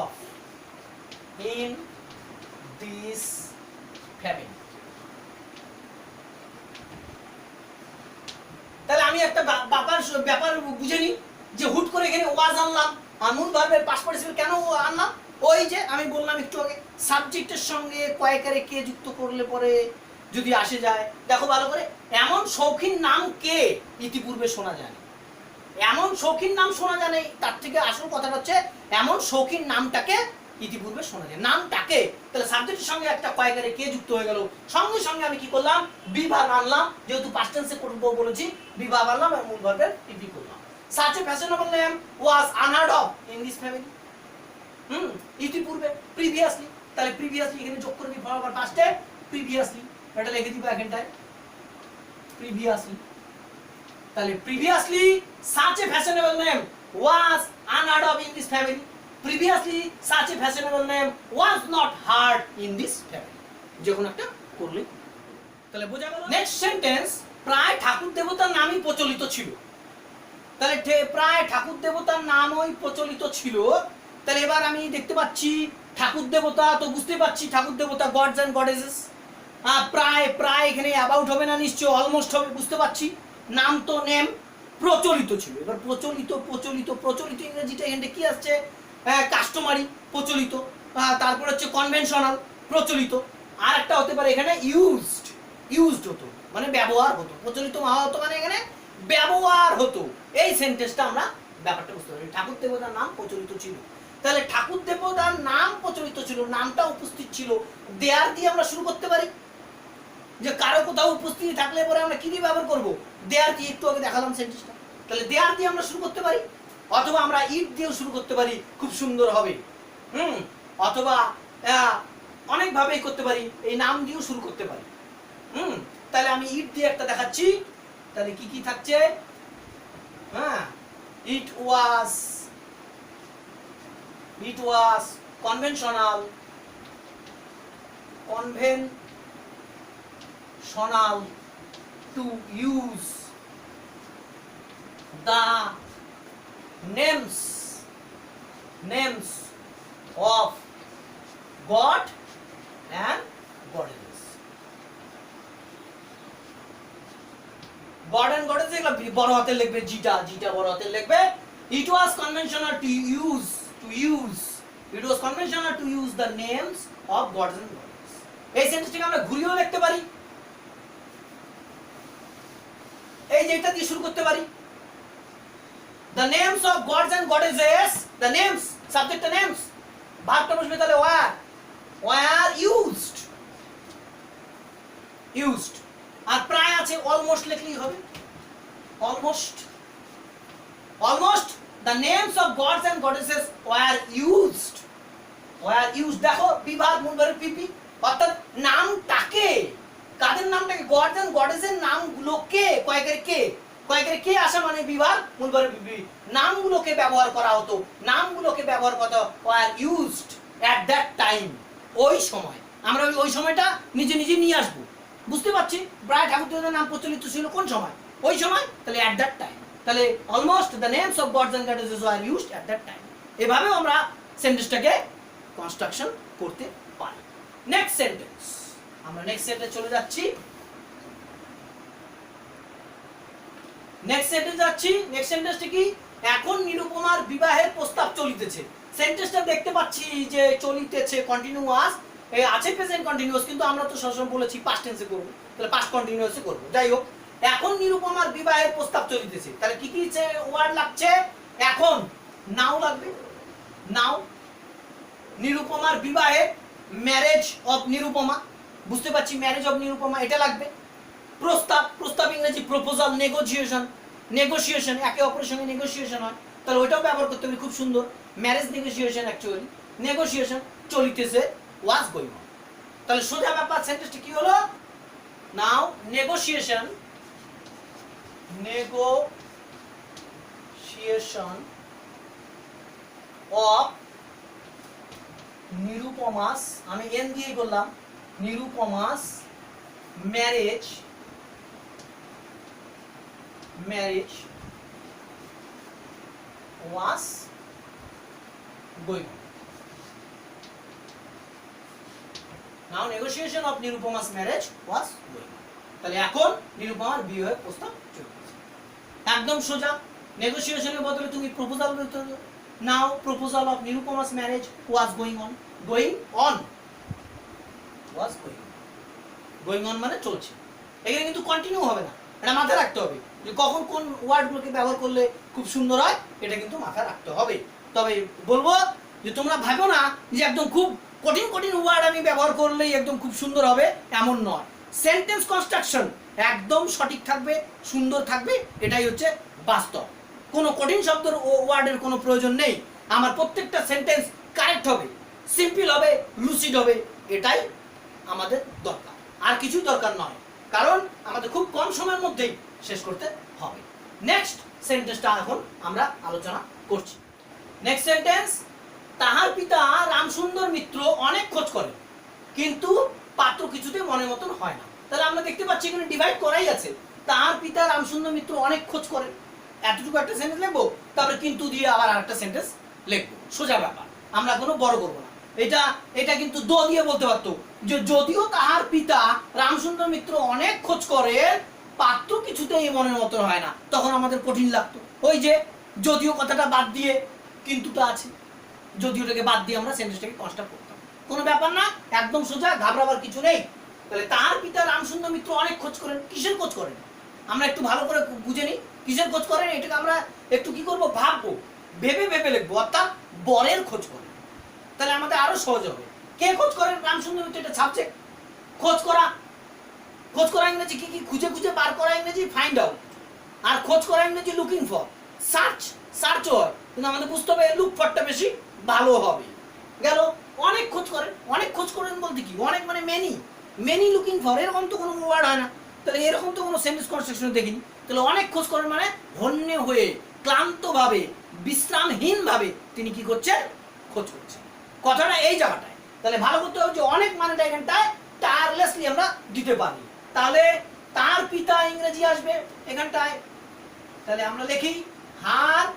Speaker 1: of in this family. তাহলে আমি একটা ব্যাপার বুঝে নিই যে হুট করে এখানে ওয়াজ আনলাম, আর মূল ভার্বের পাস্ট পার্টিসিপল কেন আনলাম? ওই যে আমি বললাম একটু আগে, সাবজেক্টের সঙ্গে কয়েকারে কে যুক্ত করলে পরে যদি আসে যায়, দেখো ভালো করে, এমন শৌখিন নাম কে ইতিপূর্বে শোনা যায় না। এমন শৌখিন নাম শোনা যায় না, তার থেকে আসল কথাটা হচ্ছে এমন শৌখিন নামটাকে ইতিপূর্বে শোনা যায়, নামটাকে। তাহলে সাবজেক্টের সঙ্গে একটা কয়েকারে কে যুক্ত হয়ে গেল, সঙ্গে সঙ্গে আমি কি করলাম? বি ভার্ব আনলাম, যেহেতু পাস্ট টেন্সে করব বলেছি, বি ভার্ব আনলাম এবং মূল ভার্বের টিপি করলাম। such a fashionable name was unheard of in this family. ইতিপূর্বে, প্রিভিয়াসলি, তাহলে প্রিভিয়াসলি এখানে যোগ করে দিই ভার্ব আর পাস্টে, প্রিভিয়াসলি এটা লিখে দিব এখানটায়, প্রিভিয়াসলি। তাহলে previously such a fashionable name was unheard of in this family. Previously such a fashionable name was not heard in this family. যে কোনো একটা করলে তাহলে বোঝা গেল। নেক্সট সেন্টেন্স, প্রায় ঠাকুর দেবতার নামই প্রচলিত ছিল। তাহলে প্রায় ঠাকুর দেবতার নামই প্রচলিত ছিল। তাহলে এবার আমি দেখতে পাচ্ছি ঠাকুর দেবতা, তো বুঝতে পারছি ঠাকুর দেবতা গডস এন্ড গডেসেস। প্রায়, প্রায় এখানে অ্যাবাউট হবে না, নিশ্চয় অলমোস্ট হবে, বুঝতে পারছি। নাম তো নেম, প্রচলিত ছিল। এবার প্রচলিত, প্রচলিত, প্রচলিত ইংরেজিটা এখানে কি আসছে? কাস্টমারি, প্রচলিত। তারপর হচ্ছে কনভেনশনাল, প্রচলিত। আর একটা হতে পারে এখানে ইউজড, ইউজড হতো মানে ব্যবহার হতো, প্রচলিত হতো মানে এখানে ব্যবহার হতো। এই সেন্টেন্সটা আমরা ব্যাপারটা বুঝতে পারি। ঠাকুর দেবতার নাম প্রচলিত ছিল, তাহলে ঠাকুর দেবতার নাম প্রচলিত ছিল, নামটা উপস্থিত ছিল, দেয়ার দিয়ে আমরা শুরু করতে পারি। যে কারো কোথাও উপস্থিতি থাকলে পরে আমরা কি দিয়ে ব্যবহার করবো? দেয়ার দিয়ে, একটু আগে দেখালাম সেন্টেন্সটা। তাহলে দেয়ার দিয়ে আমরা শুরু করতে পারি, অথবা আমরা ইট দিয়েও শুরু করতে পারি, খুব সুন্দর হবে। অথবা অনেকভাবেই করতে পারি, এই নাম দিয়েও শুরু করতে পারি। তাহলে আমি ইট দিয়ে একটা দেখাচ্ছি, তাহলে কি কি থাকছে? হ্যাঁ, ইট ওয়াজ conventional to use the names of God and goddesses. God and goddesses এগুলো বড় হাতে লিখবে, জিটা বড় হাতে লিখবে। It was conventional to use the names of gods and goddesses. এই সেন্টেন্সটাকে আমরা ঘুরিয়েও লিখতে পারি, এই যে এটা দিয়ে শুরু করতে পারি। The names of gods and goddesses, the names, subject names, ভার্বটা বসবে তাহলে were used, আর প্রায় আছে অলমোস্ট লিখলেই হবে। Almost the names of gods and goddesses were used, দেখো বিভাগ মূলভাবের পিপি, অর্থাৎ নামটাকে, কাদের নামটাকে? গডস এন্ড গডেসের নামগুলোকে, কয়েকের কে আসা মানে বিভাগ মূলভাবের পিপি, নামগুলোকে ব্যবহার করা হতো, were used at that time, ওই সময়। আমরা ওই সময়টা নিজে নিয়ে আসবো, বুঝতে পারছি? প্রায় ঠাকুরদের নাম প্রচলিত ছিল কোন সময়? ওই সময়। তাহলে at that time, তাহলে almost the names of gods and goddesses were used at that time। এভাবেও আমরা সেন্টেন্সটাকে কনস্ট্রাকশন করতে পারি। নেক্সট সেন্টেন্স, আমরা নেক্সট সেন্টেন্সে চলে যাচ্ছি। নেক্সট সেন্টেন্সটা কি? এখন নিরুপমার বিবাহের প্রস্তাব চলিতেছে। সেন্টেন্সটা দেখতে পাচ্ছি যে চলিতেছে, কন্টিনিউয়াস আছে, প্রেজেন্ট কন্টিনিউয়াস, কিন্তু আমরা তো সবসময় বলেছি পাস্ট টেন্সে করব, তাহলে পাস্ট কন্টিনিউয়াসে করব। যাই হোক, এখন নিরুপমার বিবাহের প্রস্তাব চলিতেছে, তাহলে কি কি ওয়ার্ড লাগছে? এখন নাও লাগবে, নাও। নিরুপমার বিবাহে, ম্যারেজ অফ নিরুপমা, বুঝতে পারছি, ম্যারেজ অফ নিরুপমা এটা লাগবে। প্রস্তাব ইংরেজি প্রপোজাল, নেগোসিয়েশন, একে অপরের সঙ্গে নেগোসিয়েশন হয়, তাহলে ওইটাও ব্যবহার করতে হবে, খুব সুন্দর। ম্যারেজ নেগোসিয়েশন, অ্যাকচুয়ালি নেগোসিয়েশন চলিতেছে, ওয়াজ গোইং অন। তাহলে সোজা ব্যাপার, সেন্টেন্সটা কি হলো? নাও নেগোসিয়েশন অফ নিরুপমাস, আমি এন দিয়ে বললাম, Nirupama's marriage was going on. Now negotiation of Nirupoma's marriage was going on. তাহলে এখন নিরুপমার বিবাহের প্রস্তাব চলছে, একদম সোজা। নেগোসিয়েশনের বদলে তুমি প্রপোজাল বলতে হবে। Now proposal of Nirupama's marriage was going on, going on মানে চলছে। এখানে কিন্তু কন্টিনিউ হবে না, এটা মাথায় রাখতে হবে যে কখন কোন ওয়ার্ডগুলোকে ব্যবহার করলে খুব সুন্দর হয়, এটা কিন্তু মাথায় রাখতে হবে। তবে বলবো যে তোমরা ভাবো না যে একদম খুব কঠিন ওয়ার্ড আমি ব্যবহার করলেই একদম খুব সুন্দর হবে, এমন নয়। সেন্টেন্স কনস্ট্রাকশন একদম সঠিক থাকবে, সুন্দর থাকবে, এটাই হচ্ছে বাস্তব। কোনো কঠিন শব্দের ওয়ার্ডের কোনো প্রয়োজন নেই। আমার প্রত্যেকটা সেন্টেন্স কারেক্ট হবে, সিম্পল হবে, লুসিড হবে, এটাই আমাদের দরকার, আর কিছুই দরকার নয়, কারণ আমাদের খুব কম সময়ের মধ্যেই শেষ করতে হবে। নেক্সট সেন্টেন্সটা এখন আমরা আলোচনা করছি। নেক্সট সেন্টেন্স, তাহার পিতা রামসুন্দর মিত্র অনেক খোঁজ করেন, কিন্তু পাত্র কিছুতে মনের মতন হয় না। তাহলে আমরা দেখতে পাচ্ছি এখানে ডিভাইড করাই আছে, তাহার পিতা রামসুন্দর মিত্র অনেক খোঁজ করেন, এতটুকু একটা সেন্টেন্স লিখবো, তারপরে কিন্তু দিয়ে আবার আরেকটা সেন্টেন্স লিখবো, সোজা ব্যাপার, আমরা কোনো বড় করবো না। এটা কিন্তু দ দিয়ে বলতে পারতো যে যদিও তাহার পিতা রামসুন্দর মিত্র অনেক খোঁজ করে, পাত্র কিছুতেই মনের মতন হয় না, তখন আমাদের কঠিন লাগতো। ওই যে যদিও কথাটা বাদ দিয়ে কিন্তুটা আছে, যদিওটাকে বাদ দিয়ে আমরা সেন্টেন্সটাকে কনস্ট্রাক্ট করতাম, কোনো ব্যাপার না, একদম সোজা, ঘাবড়াবার কিছু নেই। তাহলে তাহার পিতা রামসুন্দর মিত্র অনেক খোঁজ করেন, কিসের খোঁজ করেন আমরা একটু ভালো করে বুঝে নিই, কিসের খোঁজ করেন এটাকে আমরা একটু কি করবো, ভাববো, ভেবে লিখবো, অর্থাৎ বরের খোঁজ করেন, তাহলে আমাদের আরো সহজ হবে। কে খোঁজ করেন? রামসুন্দর মিত্র, এটা সাবজেক্ট। খোঁজ করা ইংরেজি কি? খুঁজে বার করা ইংরেজি ফাইন্ড আউট, আর খোঁজ করা ইংরেজি লুকিং ফর। সার্চও হয়, কিন্তু আমাদের বুঝতে হবে লুক ফরটা বেশি ভালো হবে। গেল অনেক খোঁজ করেন বলতে কি অনেক মানে মেনি লুকিং ফর, এরকম তো কোনো ওয়ার্ড হয় না, তাহলে এরকম তো কোনো সেন্টেন্স কনস্ট্রাকশন দেখিনি। তাহলে অনেক খোঁজ করেন মানে হন্যে হয়ে, ক্লান্তভাবে, বিশ্রামহীনভাবে তিনি কি করছেন, খোঁজ করছেন। কথাটা এই জায়গাটায় তাহলে ভালো করতে হবে যে অনেক মানেটা এখানটায় টায়ারলেসলি আমরা দিতে পারি। তাহলে তার পিতা ইংরেজি আসবে এখানটায়, তাহলে আমরা লিখি হার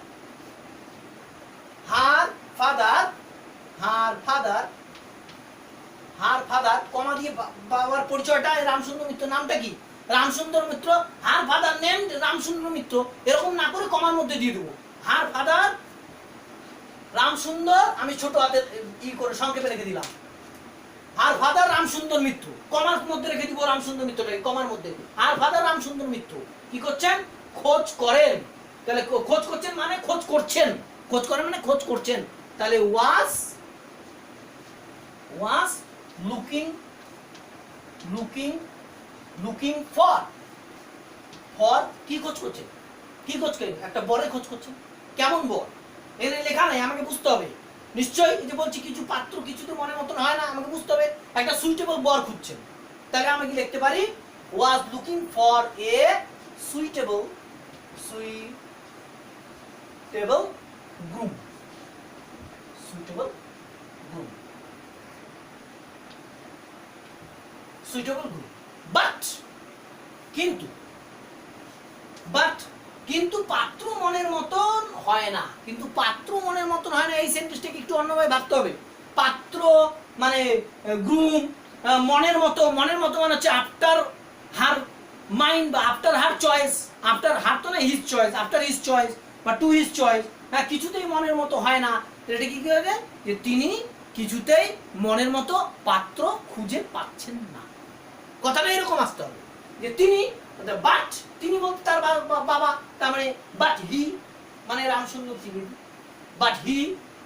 Speaker 1: ফাদার কমা দিয়ে বাবার পরিচয়টা, রামসুন্দর মিত্র নামটা কি, রামসুন্দর মিত্র, হার ফাদার নেমড রামসুন্দর মিত্র, এরকম না করে কমার মধ্যে দিয়ে দেবো হার ফাদার রামসুন্দর, আমি ছোট হাতে করে সংক্ষেপে রেখে দিলাম হার ফাদার রামসুন্দর মিত্র, কমার মধ্যে রেখে দিব রামসুন্দর মিত্রটাকে কমার মধ্যে, হার ফাদার রামসুন্দর মিত্র কি করছেন, খোঁজ করেন। তাহলে খোঁজ করছেন মানে খোঁজ করছেন, খোঁজ করেন মানে খোঁজ করছেন। তাহলে ওয়াজ লুকিং ফর কি খোঁজ করছেন, কি খোঁজ করেন, একটা বরের খোঁজ করছেন। কেমন বর এর লেখা নাই, আমাকে বুঝতে হবে নিশ্চয়ই। এই যে বলছি কিছু পাত্র কিছু তো মনের মতন হয় না, আমাকে বুঝতে হবে একটা সুইটেবল বর খুঁজছেন। তাহলে আমি কি লিখতে পারি, was looking for a suitable groom, suitable groom. কিন্তু পাত্র মনের মতন হয় না, এই সেন্টেন্সটাকে একটু অন্যভাবে ভাবতে হবে। পাত্র মানে গ্রুম, মনের মতো মানে হচ্ছে আফটার হার মাইন্ড বা after her choice, after her তো না his choice, after his choice বা টু হিজ চয়েস, হ্যাঁ কিছুতেই মনের মতো হয় না। এটা কি করে যে তিনি কিছুতেই মনের মতো পাত্র খুঁজে পাচ্ছেন না, কথাটা এরকম আসতে হবে যে তিনি বলতে তার বাবা, তার মানে বাট হি মানে রামসুন্দর ত্রিবেদী, বাট হি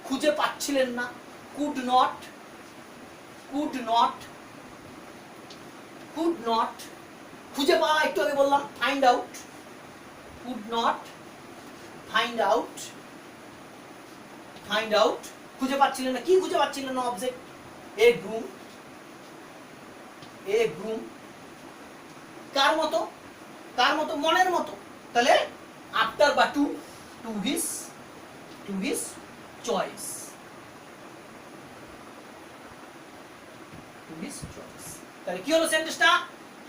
Speaker 1: খুঁজে পাচ্ছিলেন না, কুড নট খুঁজে পাওয়া, একটু আগে বললাম find out, could not find out, খুঁজে পাচ্ছিলেন না, কি খুঁজে পাচ্ছিলেন না, অবজেক্ট এ গ্রুম, কার মতো মনের মতো, তাহলে আফটার বা টু হিজ চয়েস, তাহলে কি হলো সেন্টেন্সটা,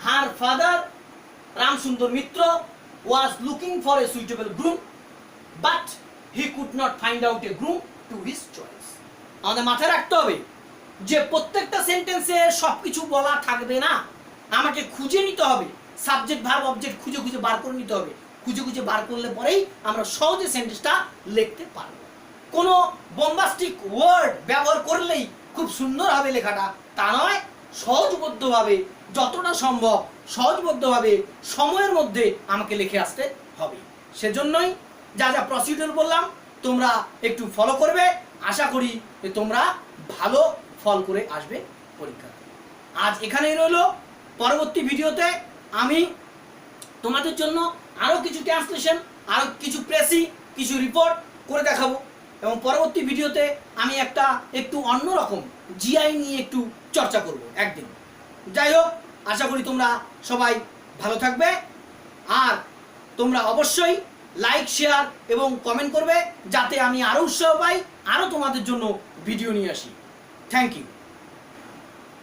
Speaker 1: her father Ramsundar Mitra was looking for a suitable groom but he could not find out a groom to his choice। আমাদের মাথায় রাখতে হবে যে প্রত্যেকটা সেন্টেন্সে সবকিছু বলা থাকবে না, আমাকে খুঁজে নিতে হবে, সাবজেক্ট ভার্ব অবজেক্ট খুঁজে বার করে নিতে হবে, খুঁজে বার করলে পরেই আমরা সহজে সেন্টেন্সটা লিখতে পারবো। কোনো বোম্বাস্টিক ওয়ার্ড ব্যবহার করলেই খুব সুন্দর হবে লেখাটা তা নয়, সহজবদ্ধভাবে যতটা সম্ভব সহজবদ্ধভাবে সময়ের মধ্যে আমাকে লিখে আসতে হবে। সেজন্যই যা প্রসিডিউর বললাম তোমরা একটু ফলো করবে, আশা করি যে তোমরা ভালো ফল করে আসবে পরীক্ষাতে। আজ এখানেই রইল, পরবর্তী ভিডিওতে আমি তোমাদের জন্য আরও কিছু ট্রান্সলেশন, আরও কিছু প্রেসি, কিছু রিপোর্ট করে দেখাবো এবং পরবর্তী ভিডিওতে আমি একটু অন্যরকম জিআই নিয়ে একটু চর্চা করব একদিন। যাই হোক, আশা করি তোমরা সবাই ভালো থাকবে, আর তোমরা অবশ্যই লাইক শেয়ার এবং কমেন্ট করবে যাতে আমি আরও উৎসাহ পাই, আরও তোমাদের জন্য ভিডিও নিয়ে আসি। Thank you.